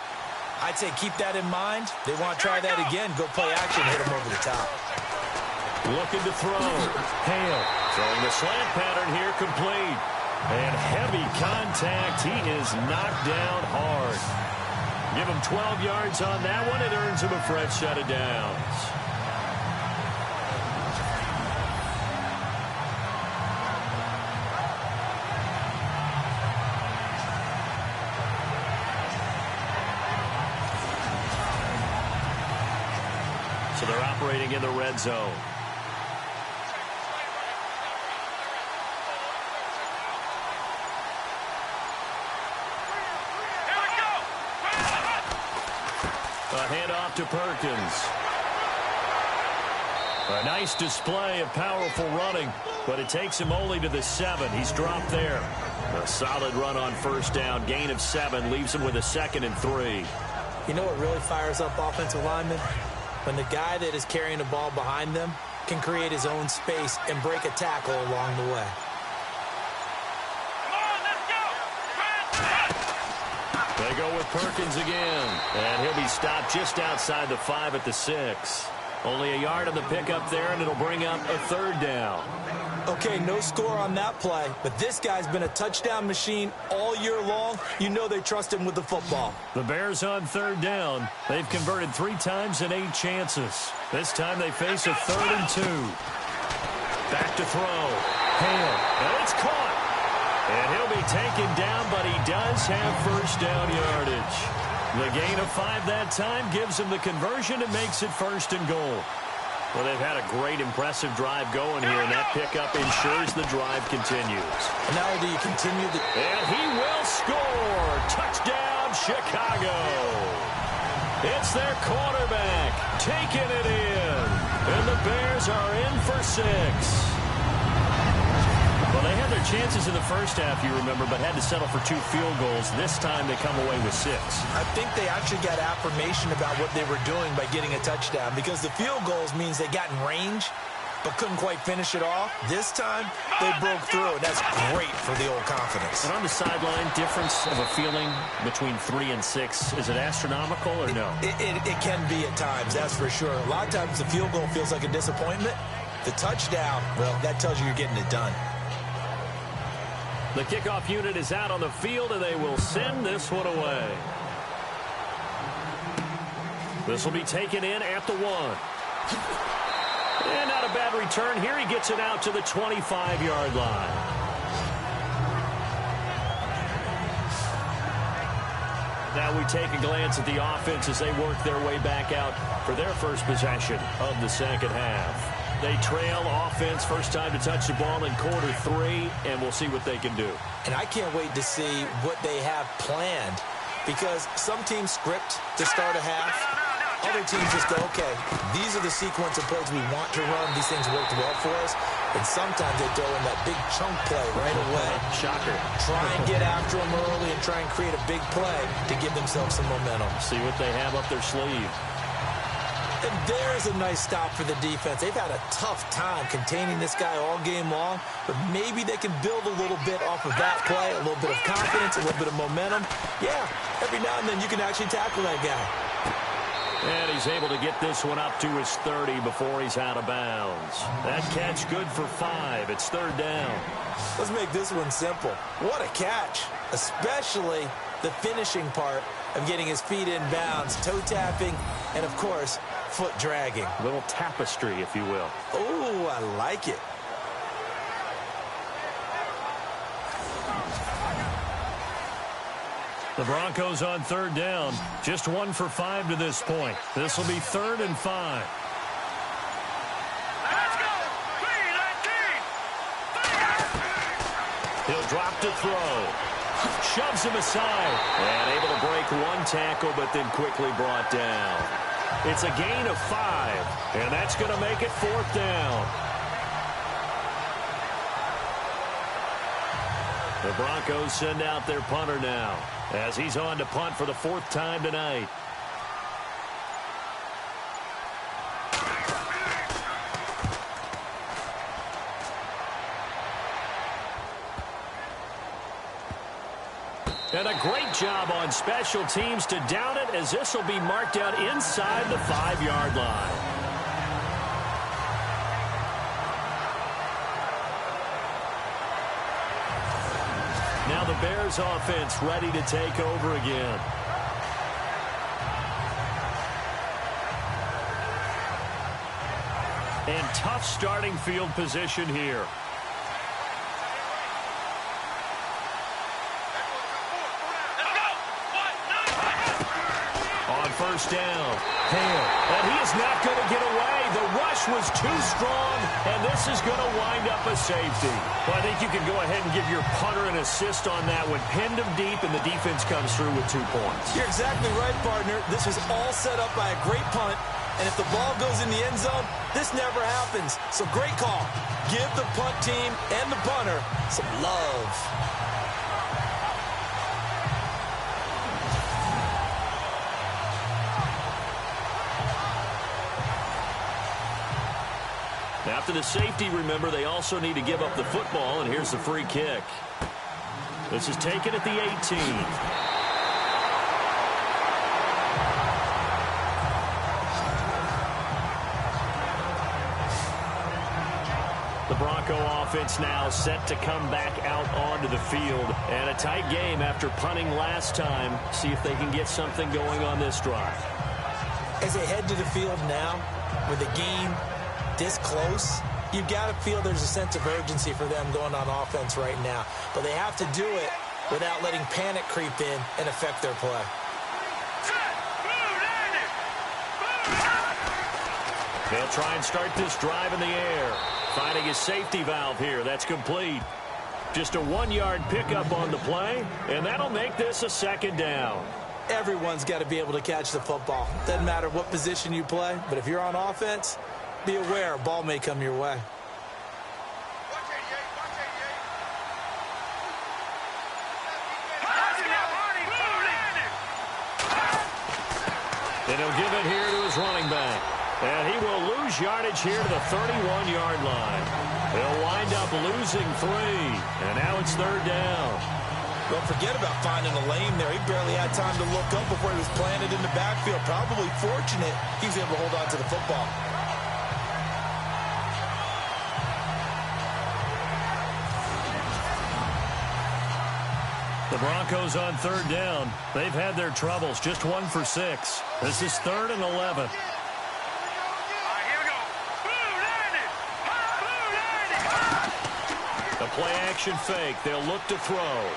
C: I'd say keep that in mind. They want to try that again. Go play action, hit them over the top.
B: Looking to throw. Hale throwing the slant pattern here, complete. And heavy contact. He is knocked down hard. Give him 12 yards on that one. It earns him a fresh set of downs. So they're operating in the red zone. A handoff to Perkins. A nice display of powerful running, but it takes him only to the 7. He's dropped there. A solid run on first down. Gain of 7 leaves him with a 2nd and 3.
C: You know what really fires up offensive linemen? When the guy that is carrying the ball behind them can create his own space and break a tackle along the way.
B: They go with Perkins again, and he'll be stopped just outside the 5 at the 6. Only a yard on the pickup there, and it'll bring up a third down.
C: Okay, no score on that play, but this guy's been a touchdown machine all year long. You know they trust him with the football.
B: The Bears on third down. They've converted 3 times in 8 chances. This time they face a 3rd and 2. Back to throw. Hale. And it's caught. And he'll be taken down, but he does have first down yardage. The gain of 5 that time gives him the conversion and makes it 1st and goal. Well, they've had a great, impressive drive going here, and that pickup ensures the drive continues.
C: And now do you continue the...
B: And he will score! Touchdown, Chicago! It's their quarterback taking it in. And the Bears are in for 6. Well, they had their chances in the first half, you remember, but had to settle for 2 field goals. This time they come away with 6.
C: I think they actually got affirmation about what they were doing by getting a touchdown because the field goals means they got in range but couldn't quite finish it off. This time, they broke through, and that's great for the old confidence.
B: And on the sideline, difference of a feeling between 3 and 6, is it astronomical or no?
C: It can be at times, that's for sure. A lot of times the field goal feels like a disappointment. The touchdown, well, that tells you you're getting it done.
B: The kickoff unit is out on the field, and they will send this one away. This will be taken in at the 1. And not a bad return here. He gets it out to the 25-yard line. Now we take a glance at the offense as they work their way back out for their first possession of the second half. They trail offense, first time to touch the ball in quarter 3, and we'll see what they can do.
C: And I can't wait to see what they have planned because some teams script to start a half. Other teams just go, okay, these are the sequence of plays we want to run. These things worked well for us. And sometimes they throw in that big chunk play right away.
B: Shocker.
C: Try and get after them early and try and create a big play to give themselves some momentum.
B: See what they have up their sleeve.
C: And there's a nice stop for the defense. They've had a tough time containing this guy all game long, but maybe they can build a little bit off of that play, a little bit of confidence, a little bit of momentum. Yeah, every now and then you can actually tackle that guy.
B: And he's able to get this one up to his 30 before he's out of bounds. That catch good for 5. It's 3rd down.
C: Let's make this one simple. What a catch, especially the finishing part of getting his feet in bounds, toe tapping, and, of course, foot dragging.
B: A little tapestry, if you will.
C: Oh, I like it.
B: The Broncos on 3rd down. Just 1 for 5 to this point. This will be 3rd and 5.
E: Let's go! 3-19!
B: He'll drop to throw. Shoves him aside. And able to break one tackle, but then quickly brought down. It's a gain of 5. And that's going to make it 4th down. The Broncos send out their punter now, as he's on to punt for the 4th time tonight. And a great job on special teams to down it, as this will be marked out inside the 5-yard line. Now the Bears offense ready to take over again. And tough starting field position here. On 1st down, Hale. And he is not going to get away. The rush was too strong, and this is going to wind up a safety. Well, I think you can go ahead and give your punter an assist on that one. Pinned him deep, and the defense comes through with 2 points.
C: You're exactly right, partner. This was all set up by a great punt, and if the ball goes in the end zone, this never happens. So great call. Give the punt team and the punter some love.
B: After the safety, remember, they also need to give up the football, and here's the free kick. This is taken at the 18. The Bronco offense now set to come back out onto the field. And a tight game after punting last time. See if they can get something going on this drive.
C: As they head to the field now, with the game this close, you've got to feel there's a sense of urgency for them going on offense right now. But they have to do it without letting panic creep in and affect their play.
B: They'll try and start this drive in the air. Finding his safety valve here. That's complete. Just a 1-yard pickup on the play, and that'll make this a 2nd down.
C: Everyone's got to be able to catch the football. Doesn't matter what position you play, but if you're on offense, be aware a ball may come your way.
B: And he'll give it here to his running back. And he will lose yardage here to the 31-yard line. He'll wind up losing 3. And now it's 3rd down.
C: Don't forget about finding a lane there. He barely had time to look up before he was planted in the backfield. Probably fortunate he was able to hold on to the football.
B: The Broncos on 3rd down. They've had their troubles. Just 1 for 6. This is 3rd and 11. A play-action fake. They'll look to throw.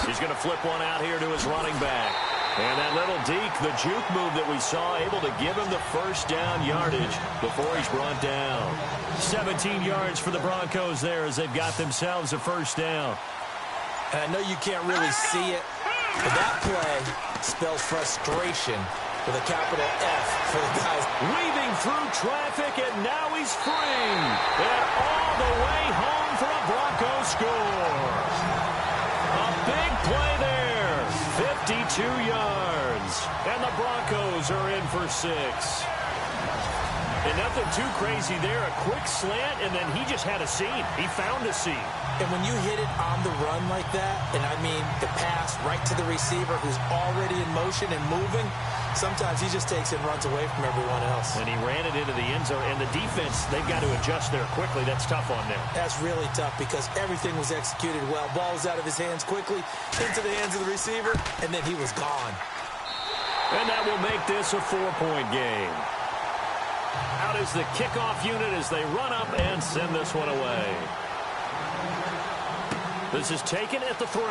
B: He's going to flip one out here to his running back. And that little deke, the juke move that we saw, able to give him the 1st down yardage before he's brought down. 17 yards for the Broncos there as they've got themselves a 1st down.
C: And I know you can't really see it, but that play spells frustration with a capital F for the guys.
B: Weaving through traffic, and now he's free. And all the way home for a Broncos score. A big play there. 52 yards. And the Broncos are in for 6. And nothing too crazy there. A quick slant, and then he just had a seam. He found a seam.
C: And when you hit it on the run like that, and I mean the pass right to the receiver who's already in motion and moving, sometimes he just takes it and runs away from everyone else.
B: And he ran it into the end zone. And the defense, they've got to adjust there quickly. That's tough on them.
C: That's really tough because everything was executed well. Ball was out of his hands quickly, into the hands of the receiver, and then he was gone.
B: And that will make this a 4-point game. Out is the kickoff unit as they run up and send this one away. This is taken at the 3.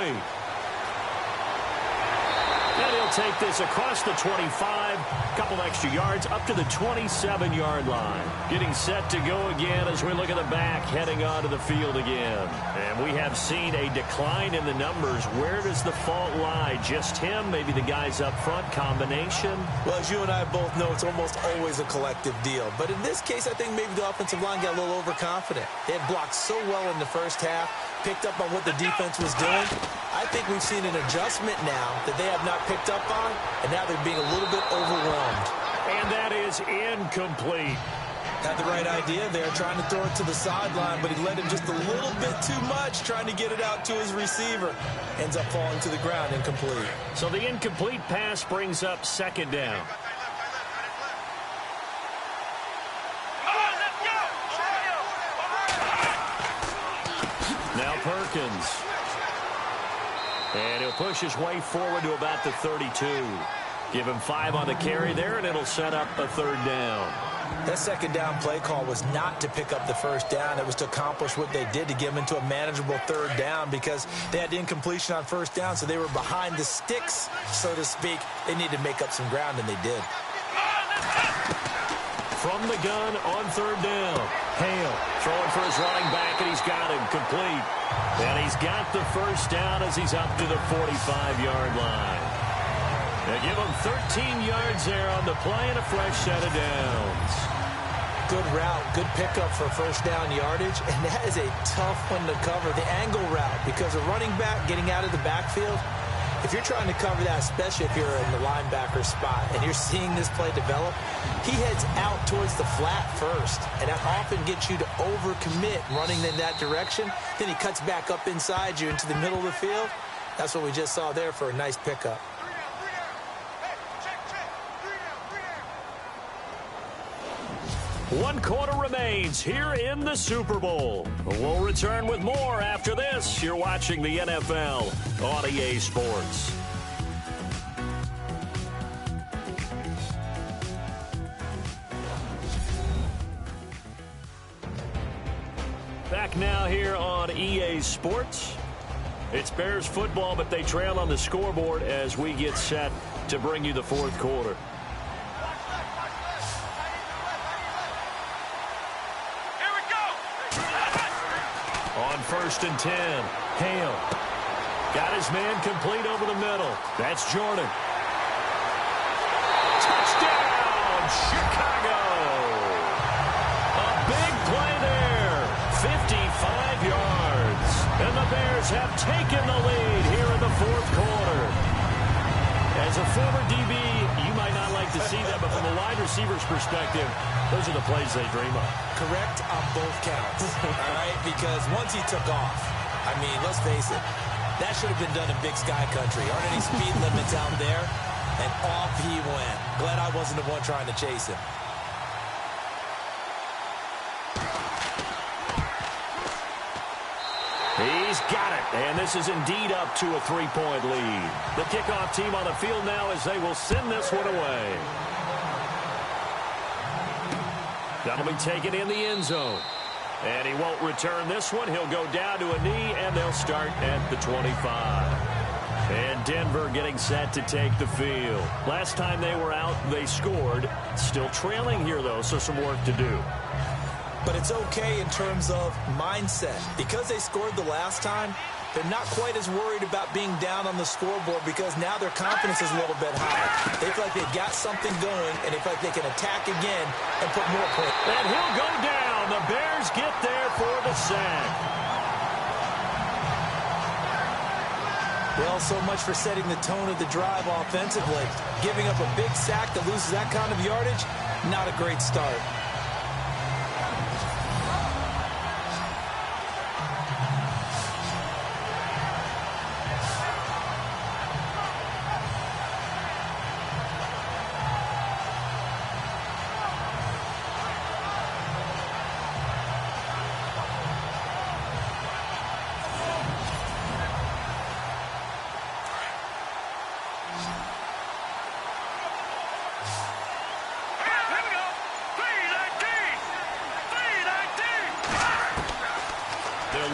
B: And he'll take this across the 25, couple extra yards, up to the 27-yard line. Getting set to go again as we look at the back, heading onto the field again. And we have seen a decline in the numbers. Where does the fault lie? Just him? Maybe the guys up front? Combination?
C: Well, as you and I both know, it's almost always a collective deal. But in this case, I think maybe the offensive line got a little overconfident. They had blocked so well in the first half, picked up on what the defense was doing. I think we've seen an adjustment now that they have not picked up on, and now they're being a little bit overwhelmed.
B: And that is incomplete.
C: Had the right idea there, trying to throw it to the sideline, but he let him just a little bit too much, trying to get it out to his receiver. Ends up falling to the ground, incomplete.
B: So the incomplete pass brings up 2nd down. Now Perkins. And he'll push his way forward to about the 32. Give him 5 on the carry there, and it'll set up a 3rd down.
C: That 2nd down play call was not to pick up the 1st down. It was to accomplish what they did to get them into a manageable 3rd down because they had incompletion on 1st down, so they were behind the sticks, so to speak. They needed to make up some ground, and they did.
B: From the gun on 3rd down. Hale throwing for his running back, and he's got him complete. And he's got the 1st down as he's up to the 45-yard line. They give him 13 yards there on the play and a fresh set of downs.
C: Good route, good pickup for 1st down yardage, and that is a tough one to cover, the angle route, because a running back getting out of the backfield, if you're trying to cover that, especially if you're in the linebacker spot and you're seeing this play develop, he heads out towards the flat first, and that often gets you to overcommit running in that direction. Then he cuts back up inside you into the middle of the field. That's what we just saw there for a nice pickup.
B: One quarter remains here in the Super Bowl. We'll return with more after this. You're watching the NFL on EA Sports. Back now here on EA Sports. It's Bears football, but they trail on the scoreboard as we get set to bring you the 4th quarter. On 1st and 10, Hale got his man complete over the middle. That's Jordan. Touchdown, Chicago! A big play there, 55 yards. And the Bears have taken the lead here in the 4th quarter. As a former DB, you might not like to see that, but from a wide receiver's perspective, those are the plays they dream of.
C: Correct on both counts, all right? Because once he took off, I mean, let's face it, that should have been done in Big Sky Country. Aren't any speed limits out there? And off he went. Glad I wasn't the one trying to chase him.
B: He's got it, and this is indeed up to a 3-point lead. The kickoff team on the field now as they will send this one away. That'll be taken in the end zone. And he won't return this one. He'll go down to a knee, and they'll start at the 25. And Denver getting set to take the field. Last time they were out, they scored. Still trailing here, though, so some work to do.
C: But it's okay in terms of mindset. Because they scored the last time, They're not quite as worried about being down on the scoreboard because now their confidence is a little bit higher. They feel like they've got something going, and they feel like they can attack again and put more points.
B: And he'll go down. The Bears get there for the sack.
C: Well, so much for setting the tone of the drive offensively. Giving up a big sack that loses that kind of yardage, not a great start.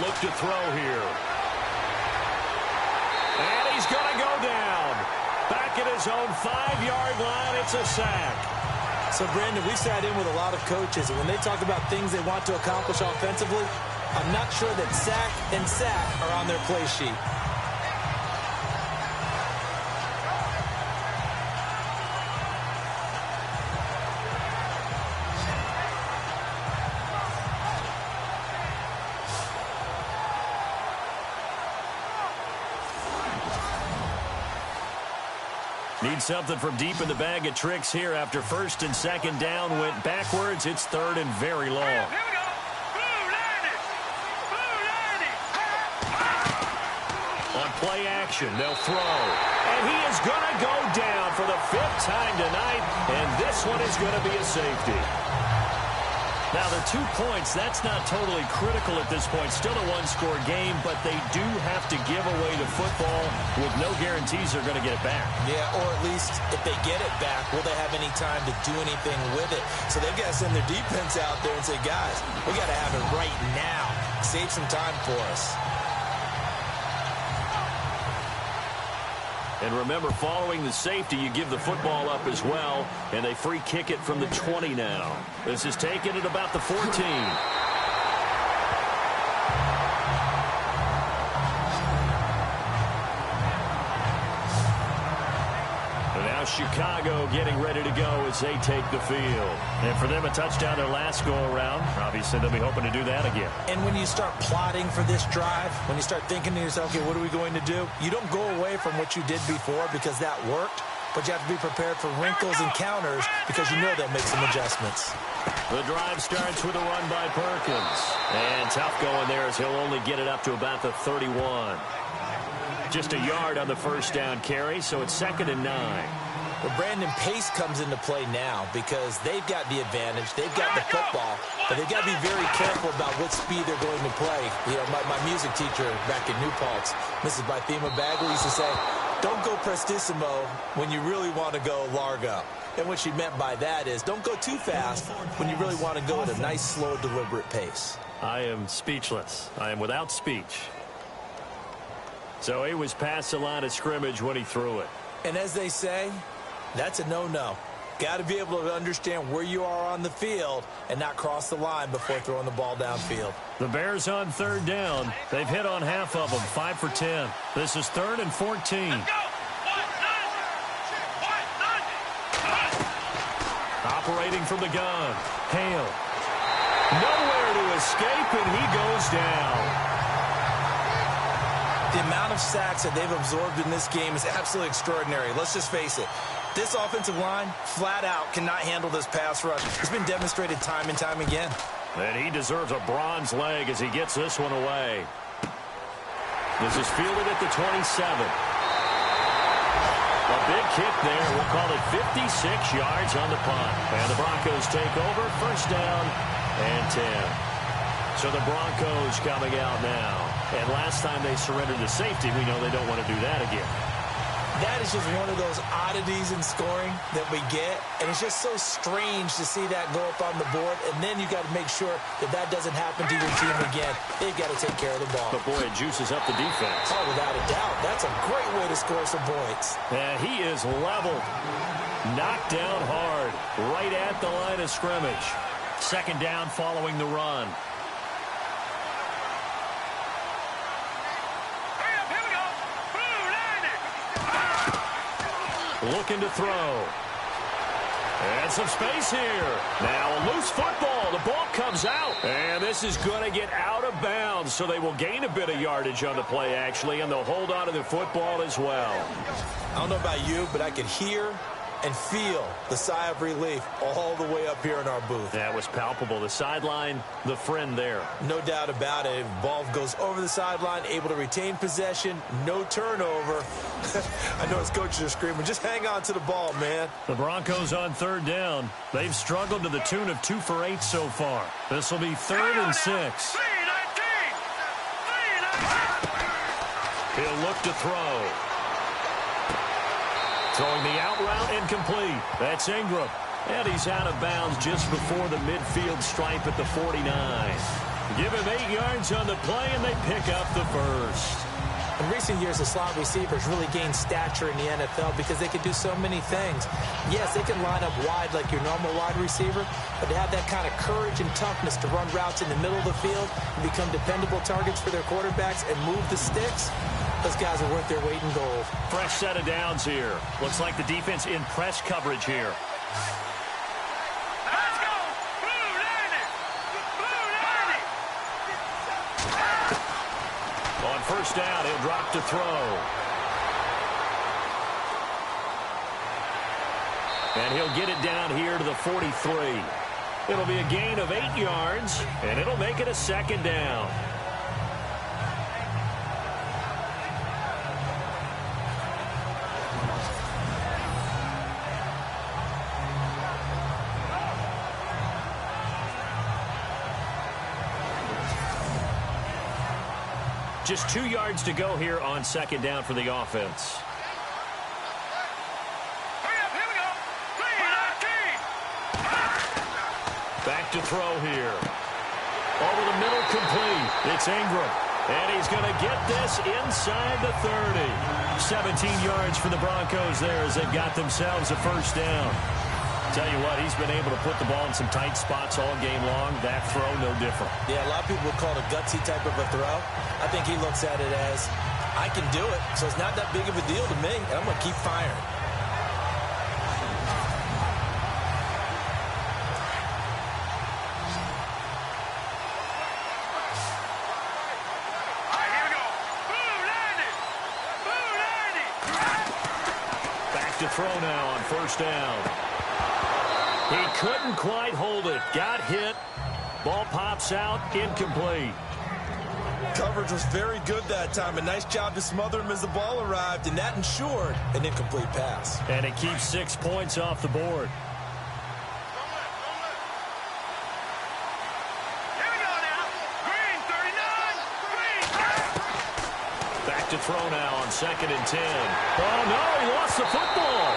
B: Look to throw here. And he's going to go down. Back at his own 5-yard line, it's a sack.
C: So, Brandon, we've sat in with a lot of coaches, and when they talk about things they want to accomplish offensively, I'm not sure that sack and sack are on their play sheet.
B: Need something from deep in the bag of tricks here after first and second down went backwards. It's third and very long.
E: Here we go. Blue landed. Blue landed.
B: On play action, they'll throw. And he is going to go down for the 5th time tonight, and this one is going to be a safety. Now, the 2 points, that's not totally critical at this point. Still a one-score game, but they do have to give away the football with no guarantees they're going to get it back.
C: Yeah, or at least if they get it back, will they have any time to do anything with it? So they've got to send their defense out there and say, guys, we got to have it right now. Save some time for us.
B: And remember, following the safety, you give the football up as well, and they free kick it from the 20 now. This is taken at about the 14. And now Chicago getting ready to go as they take the field. And for them, a touchdown their last go-around. Obviously, they'll be hoping to do that again.
C: And when you start plotting for this drive, when you start thinking to yourself, okay, what are we going to do? You don't go away from what you did before because that worked, but you have to be prepared for wrinkles and counters because you know they'll make some adjustments.
B: The drive starts with a run by Perkins. And tough going there as he'll only get it up to about the 31. Just a yard on the first down carry, so it's 2nd and 9.
C: Well, Brandon, pace comes into play now because they've got the advantage. They've got the football, but they've got to be very careful about what speed they're going to play. You know, my music teacher back in New Paltz, Mrs. Bythema Bagley, used to say, don't go prestissimo when you really want to go largo. And what she meant by that is don't go too fast when you really want to go at a nice, slow, deliberate pace.
B: I am speechless. I am without speech. So he was past the line of scrimmage when he threw it.
C: And as they say, that's a no-no. Got to be able to understand where you are on the field and not cross the line before throwing the ball downfield.
B: The Bears on 3rd down. They've hit on half of them, 5 for 10. This is 3rd and 14. Operating from the gun. Hale. Nowhere to escape, and he goes down.
C: The amount of sacks that they've absorbed in this game is absolutely extraordinary. Let's just face it. This offensive line, flat out, cannot handle this pass rush. It's been demonstrated time and time again.
B: And he deserves a bronze leg as he gets this one away. This is fielded at the 27. A big kick there. We'll call it 56 yards on the punt. And the Broncos take over. 1st down and 10. So the Broncos coming out now. And last time they surrendered to safety, we know they don't want to do that again.
C: That is just one of those oddities in scoring that we get. And it's just so strange to see that go up on the board. And then you got to make sure that that doesn't happen to your team again. They've got to take care of the ball.
B: But, boy, it juices up the defense.
C: Oh, without a doubt. That's a great way to score some points.
B: And he is leveled. Knocked down hard. Right at the line of scrimmage. 2nd down following the run. looking to throw. And some space here. Now a loose football. The ball comes out. And this is going to get out of bounds, so they will gain a bit of yardage on the play, actually, and they'll hold on to the football as well.
C: I don't know about you, but I could hear and feel the sigh of relief all the way up here in our booth.
B: That was palpable. The sideline, the friend there.
C: No doubt about it. Ball goes over the sideline, able to retain possession, no turnover. I know his coaches are screaming, just hang on to the ball, man.
B: The Broncos on third down. They've struggled to the tune of 2 for 8 so far. This will be 3rd and 6. He'll look to throw. Throwing the out route, incomplete. That's Ingram. And he's out of bounds just before the midfield stripe at the 49. Give him 8 yards on the play, and they pick up the first.
C: In recent years, the slot receivers really gained stature in the NFL because they can do so many things. Yes, they can line up wide like your normal wide receiver, but to have that kind of courage and toughness to run routes in the middle of the field and become dependable targets for their quarterbacks and move the sticks, those guys are worth their weight in gold.
B: Fresh set of downs here. Looks like the defense in press coverage here.
E: Let's go! Blue Lightning! Blue Lightning!
B: On first down, he'll drop to throw. And he'll get it down here to the 43. It'll be a gain of 8 yards, and it'll make it a 2nd down. Just 2 yards to go here on 2nd down for the offense.
E: Here we go!
B: Back to throw here. Over the middle, complete. It's Ingram. And he's going to get this inside the 30. 17 yards for the Broncos there as they've got themselves a first down. Tell you what, he's been able to put the ball in some tight spots all game long. That throw, no different.
C: Yeah, a lot of people would call it a gutsy type of a throw. I think he looks at it as, I can do it, so it's not that big of a deal to me, and I'm going to keep firing.
E: Here we go! Blue Lightning! Blue Lightning!
B: Back to throw now on first down. He couldn't quite hold it. Got hit. Ball pops out. Incomplete.
C: Coverage was very good that time. A nice job to smother him as the ball arrived, and that ensured an incomplete pass.
B: And it keeps 6 points off the board.
E: Here we go now! Green 39! Green!
B: Back to throw now on 2nd and 10. Oh, no, he lost the football.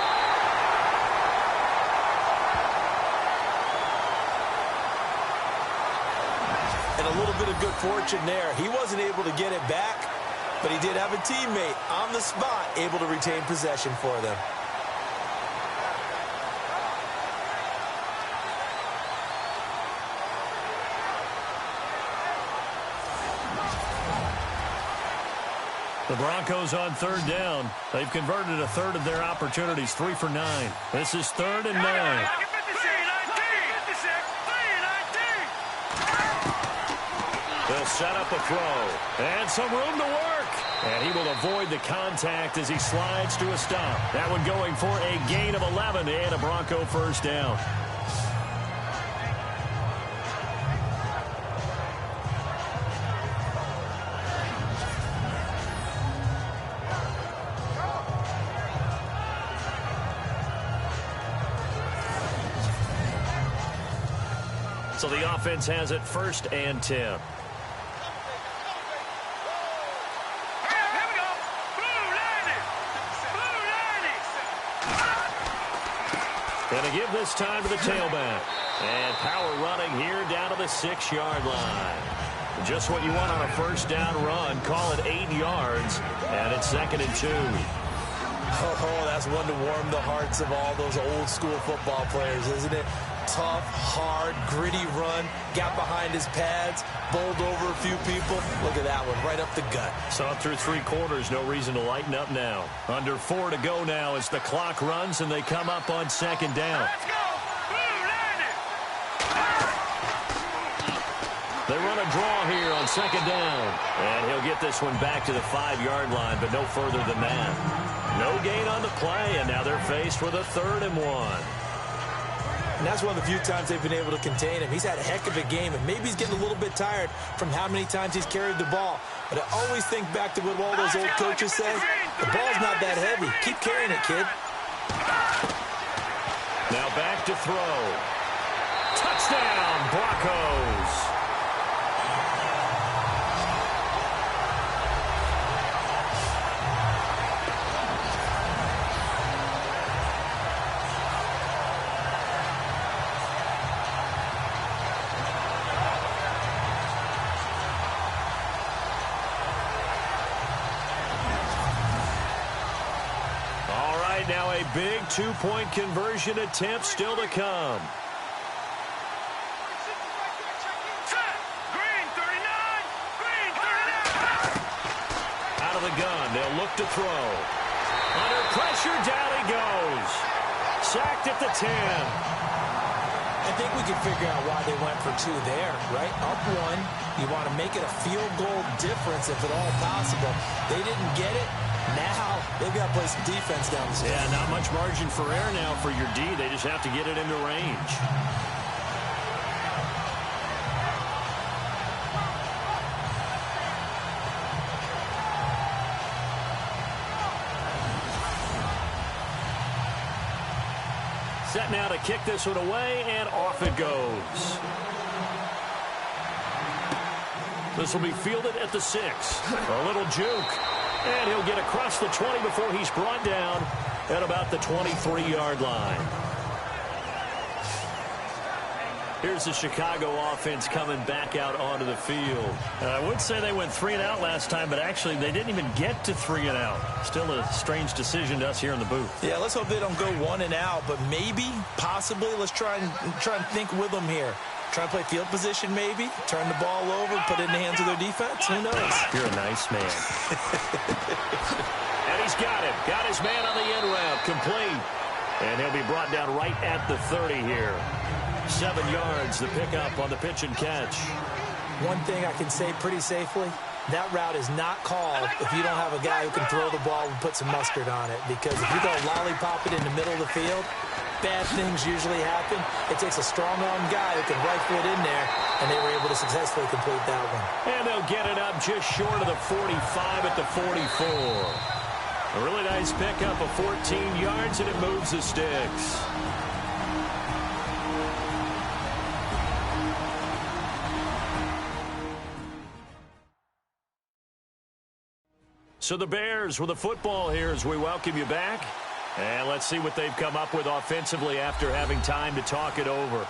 C: And a little bit of good fortune there. He wasn't able to get it back, but he did have a teammate on the spot able to retain possession for them.
B: The Broncos on third down. They've converted a third of their opportunities, 3 for 9. This is 3rd and 9. They'll set up a throw. And some room to work. And he will avoid the contact as he slides to a stop. That one going for a gain of 11 and a Bronco first down. So the offense has it 1st and 10. And to give this time to the tailback. And power running here down to the 6-yard line. Just what you want on a first down run. Call it 8 yards. And it's 2nd and 2.
C: Oh, that's one to warm the hearts of all those old school football players, isn't it? tough, hard, gritty run. Got behind his pads, bowled over a few people. Look at that one, right up the gut.
B: Saw it through 3 quarters. No reason to lighten up now. Under 4 to go now as the clock runs and they come up on 2nd down.
E: Let's go! Blue, line it!
B: They run a draw here on 2nd down. And he'll get this one back to the 5-yard line, but no further than that. No gain on the play, and now they're faced with a 3rd and 1.
C: And that's one of the few times they've been able to contain him. He's had a heck of a game, and maybe he's getting a little bit tired from how many times he's carried the ball. But I always think back to what all those old coaches say. The ball's not that heavy. Keep carrying it, kid.
B: Now back to throw. Touchdown, Broncos. Now a big 2-point conversion attempt still to come.
E: Green 39! Green 39!
B: Out of the gun, they'll look to throw. Under pressure, down he goes. Sacked at the 10.
C: I think we can figure out why they went for 2 there, right? Up 1, you want to make it a field goal difference if at all possible. They didn't get it. Now they've got to play some defense down the stretch.
B: Yeah, not much margin for error now for your D. They just have to get it into range. Set now to kick this one away, and off it goes. This will be fielded at the 6. A little juke. And he'll get across the 20 before he's brought down at about the 23-yard line. Here's the Chicago offense coming back out onto the field. I would say they went 3 and out last time, but actually they didn't even get to 3 and out. Still a strange decision to us here in the booth.
C: Yeah, let's hope they don't go 1 and out, but maybe, possibly, let's try and think with them here. Try and play field position maybe, turn the ball over, put it in the hands of their defense. Who knows?
B: You're a nice man. And he's got him. Got his man on the end route, complete. And he'll be brought down right at the 30 here. 7 yards, the pickup on the pitch and catch.
C: One thing I can say pretty safely, that route is not called if you don't have a guy who can throw the ball and put some mustard on it. Because if you go lollipop it in the middle of the field, bad things usually happen. It takes a strong-arm guy who can rifle it in there, and they were able to successfully complete that one.
B: And they'll get it up just short of the 45 at the 44. A really nice pickup of 14 yards, and it moves the sticks. So the Bears with the football here as we welcome you back. And let's see what they've come up with offensively after having time to talk it over.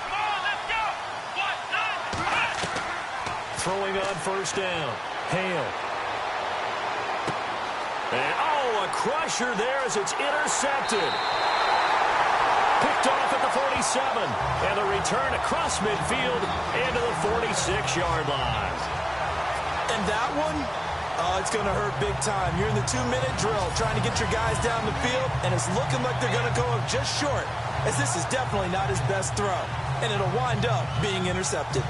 E: Come on, let's go!
B: Throwing on 1st down. Hale. And, a crusher there as it's intercepted. Picked off at the 47. And the return across midfield into the 46-yard line.
C: And that one, it's going to hurt big time. You're in the 2-minute drill trying to get your guys down the field, and it's looking like they're going to go up just short, as this is definitely not his best throw. And it'll wind up being intercepted.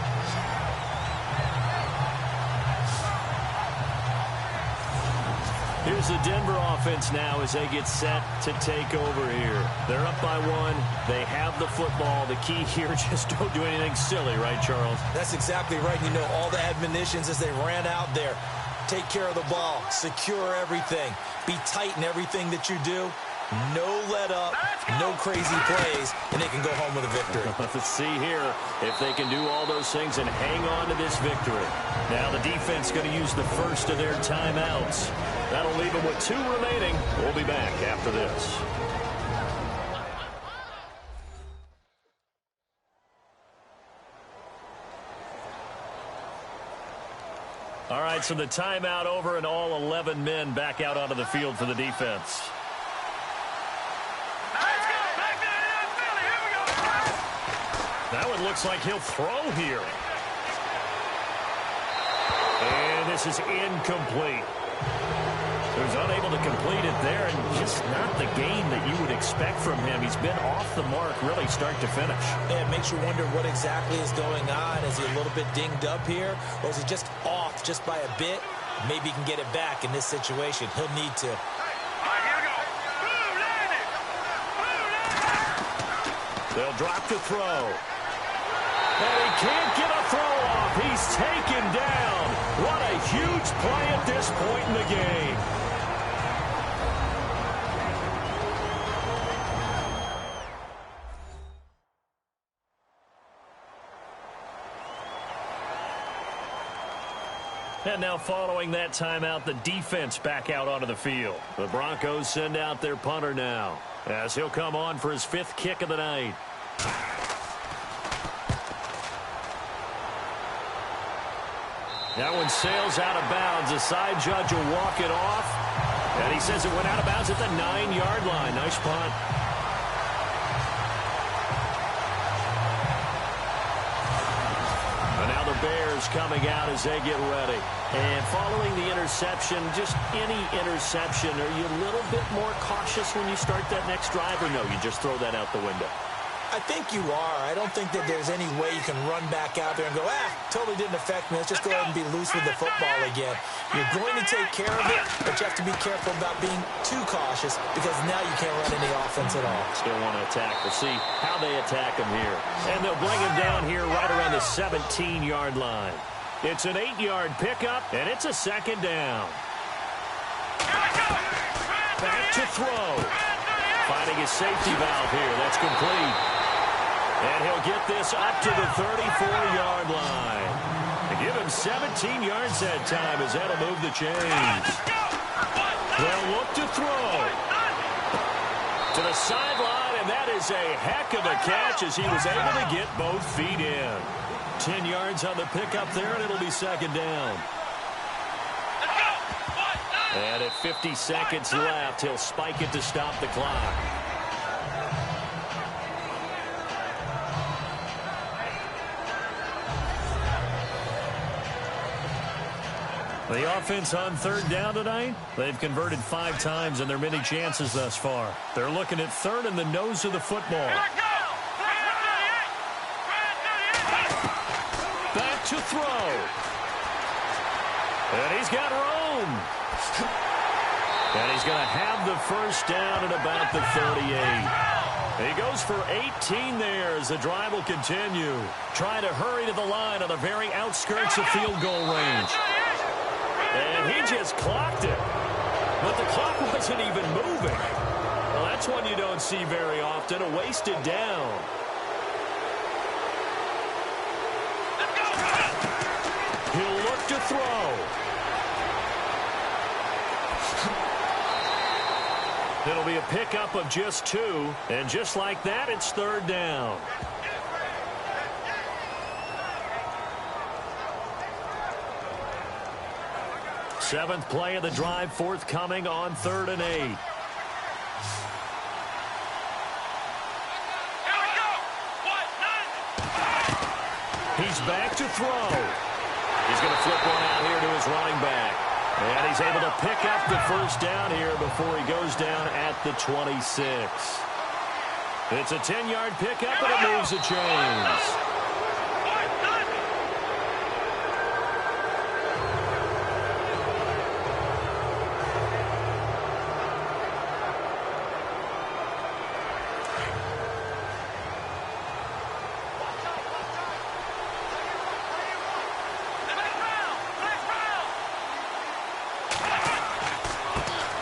B: Here's the Denver offense now as they get set to take over here. They're up by 1. They have the football. The key here, just don't do anything silly, right, Charles?
C: That's exactly right. You know, all the admonitions as they ran out there. Take care of the ball. Secure everything. Be tight in everything that you do. No let up, no crazy plays, and they can go home with a victory.
B: Let's see here if they can do all those things and hang on to this victory. Now the defense going to use the first of their timeouts. That'll leave them with 2 remaining. We'll be back after this. All right, right, so the timeout over and all 11 men back out onto the field for the defense. That one looks like he'll throw here. And this is incomplete. He was unable to complete it there, and just not the game that you would expect from him. He's been off the mark really start to finish.
C: Yeah, it makes you wonder what exactly is going on. Is he a little bit dinged up here, or is he just off just by a bit? Maybe he can get it back in this situation. He'll need to.
B: They'll drop the throw. And he can't get a throw off. He's taken down. What a huge play at this point in the game. And now following that timeout, the defense back out onto the field. The Broncos send out their punter now, as he'll come on for his 5th kick of the night. That one sails out of bounds. The side judge will walk it off. And he says it went out of bounds at the 9-yard line. Nice punt. And now the Bears coming out as they get ready. And following the interception, just any interception, are you a little bit more cautious when you start that next drive, or no, you just throw that out the window?
C: I think you are. I don't think that there's any way you can run back out there and go, totally didn't affect me. Let's just go ahead and be loose with the football again. You're going to take care of it, but you have to be careful about being too cautious because now you can't run any offense at all.
B: Still want to attack. We'll see how they attack him here. And they'll bring him down here right around the 17-yard line. It's an 8-yard pickup, and it's a 2nd down. Back to throw. Finding his safety valve here. That's complete. And he'll get this up to the 34-yard line. They give him 17 yards that time as that'll move the chains. They'll look to throw. To the sideline, and that is a heck of a catch as he was able to get both feet in. 10 yards on the pickup there, and it'll be 2nd down. And at 50 seconds left, he'll spike it to stop the clock. The offense on 3rd down tonight, they've converted 5 times in their many chances thus far. They're looking at 3rd in the nose of the football. Back to throw. And he's got room. And he's going to have the 1st down at about the 38. He goes for 18 there as the drive will continue. Trying to hurry to the line on the very outskirts of field goal range. And he just clocked it. But the clock wasn't even moving. Well, that's one you don't see very often, a wasted down. He'll look to throw. It'll be a pickup of just 2. And just like that, it's 3rd down. Seventh play of the drive forthcoming on 3rd and 8. He's back to throw. He's going to flip one out here to his running back. And he's able to pick up the 1st down here before he goes down at the 26. It's a 10-yard pickup, and it moves the chains.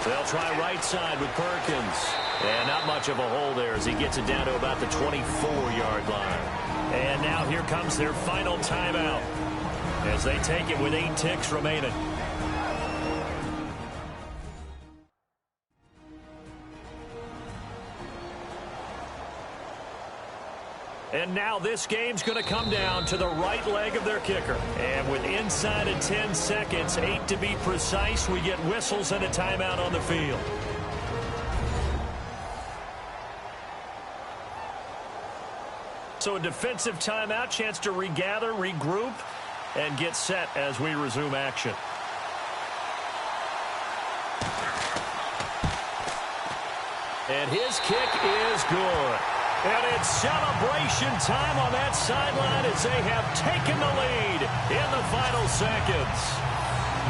B: They'll try right side with Perkins. And not much of a hole there as he gets it down to about the 24-yard line. And now here comes their final timeout as they take it with 8 ticks remaining. And now this game's going to come down to the right leg of their kicker. And with inside of 10 seconds, 8 to be precise, we get whistles and a timeout on the field. So a defensive timeout, chance to regather, regroup, and get set as we resume action. And his kick is good. And it's celebration time on that sideline as they have taken the lead in the final seconds.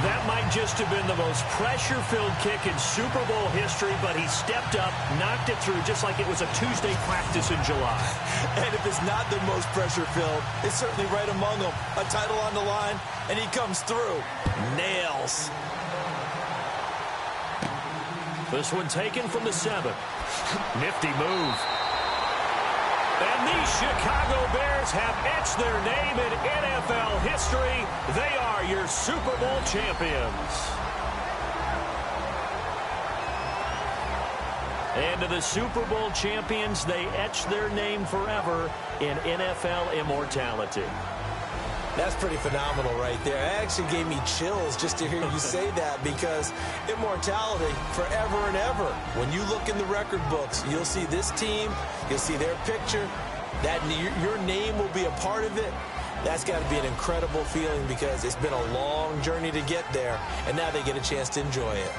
B: That might just have been the most pressure-filled kick in Super Bowl history, but he stepped up, knocked it through just like it was a Tuesday practice in July.
C: And if it's not the most pressure-filled, it's certainly right among them. A title on the line, and he comes through. Nails.
B: This one taken from the 7. Nifty move. And the Chicago Bears have etched their name in NFL history. They are your Super Bowl champions. And to the Super Bowl champions, they etch their name forever in NFL immortality.
C: That's pretty phenomenal right there. It actually gave me chills just to hear you say that, because immortality forever and ever. When you look in the record books, you'll see this team, you'll see their picture, that your name will be a part of it. That's got to be an incredible feeling, because it's been a long journey to get there, and now they get a chance to enjoy it.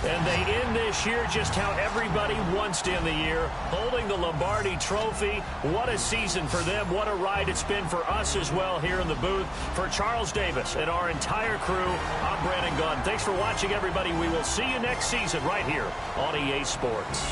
B: And they end this year just how everybody wants to end the year, holding the Lombardi Trophy. What a season for them. What a ride it's been for us as well here in the booth. For Charles Davis and our entire crew, I'm Brandon Gunn. Thanks for watching, everybody. We will see you next season right here on EA Sports.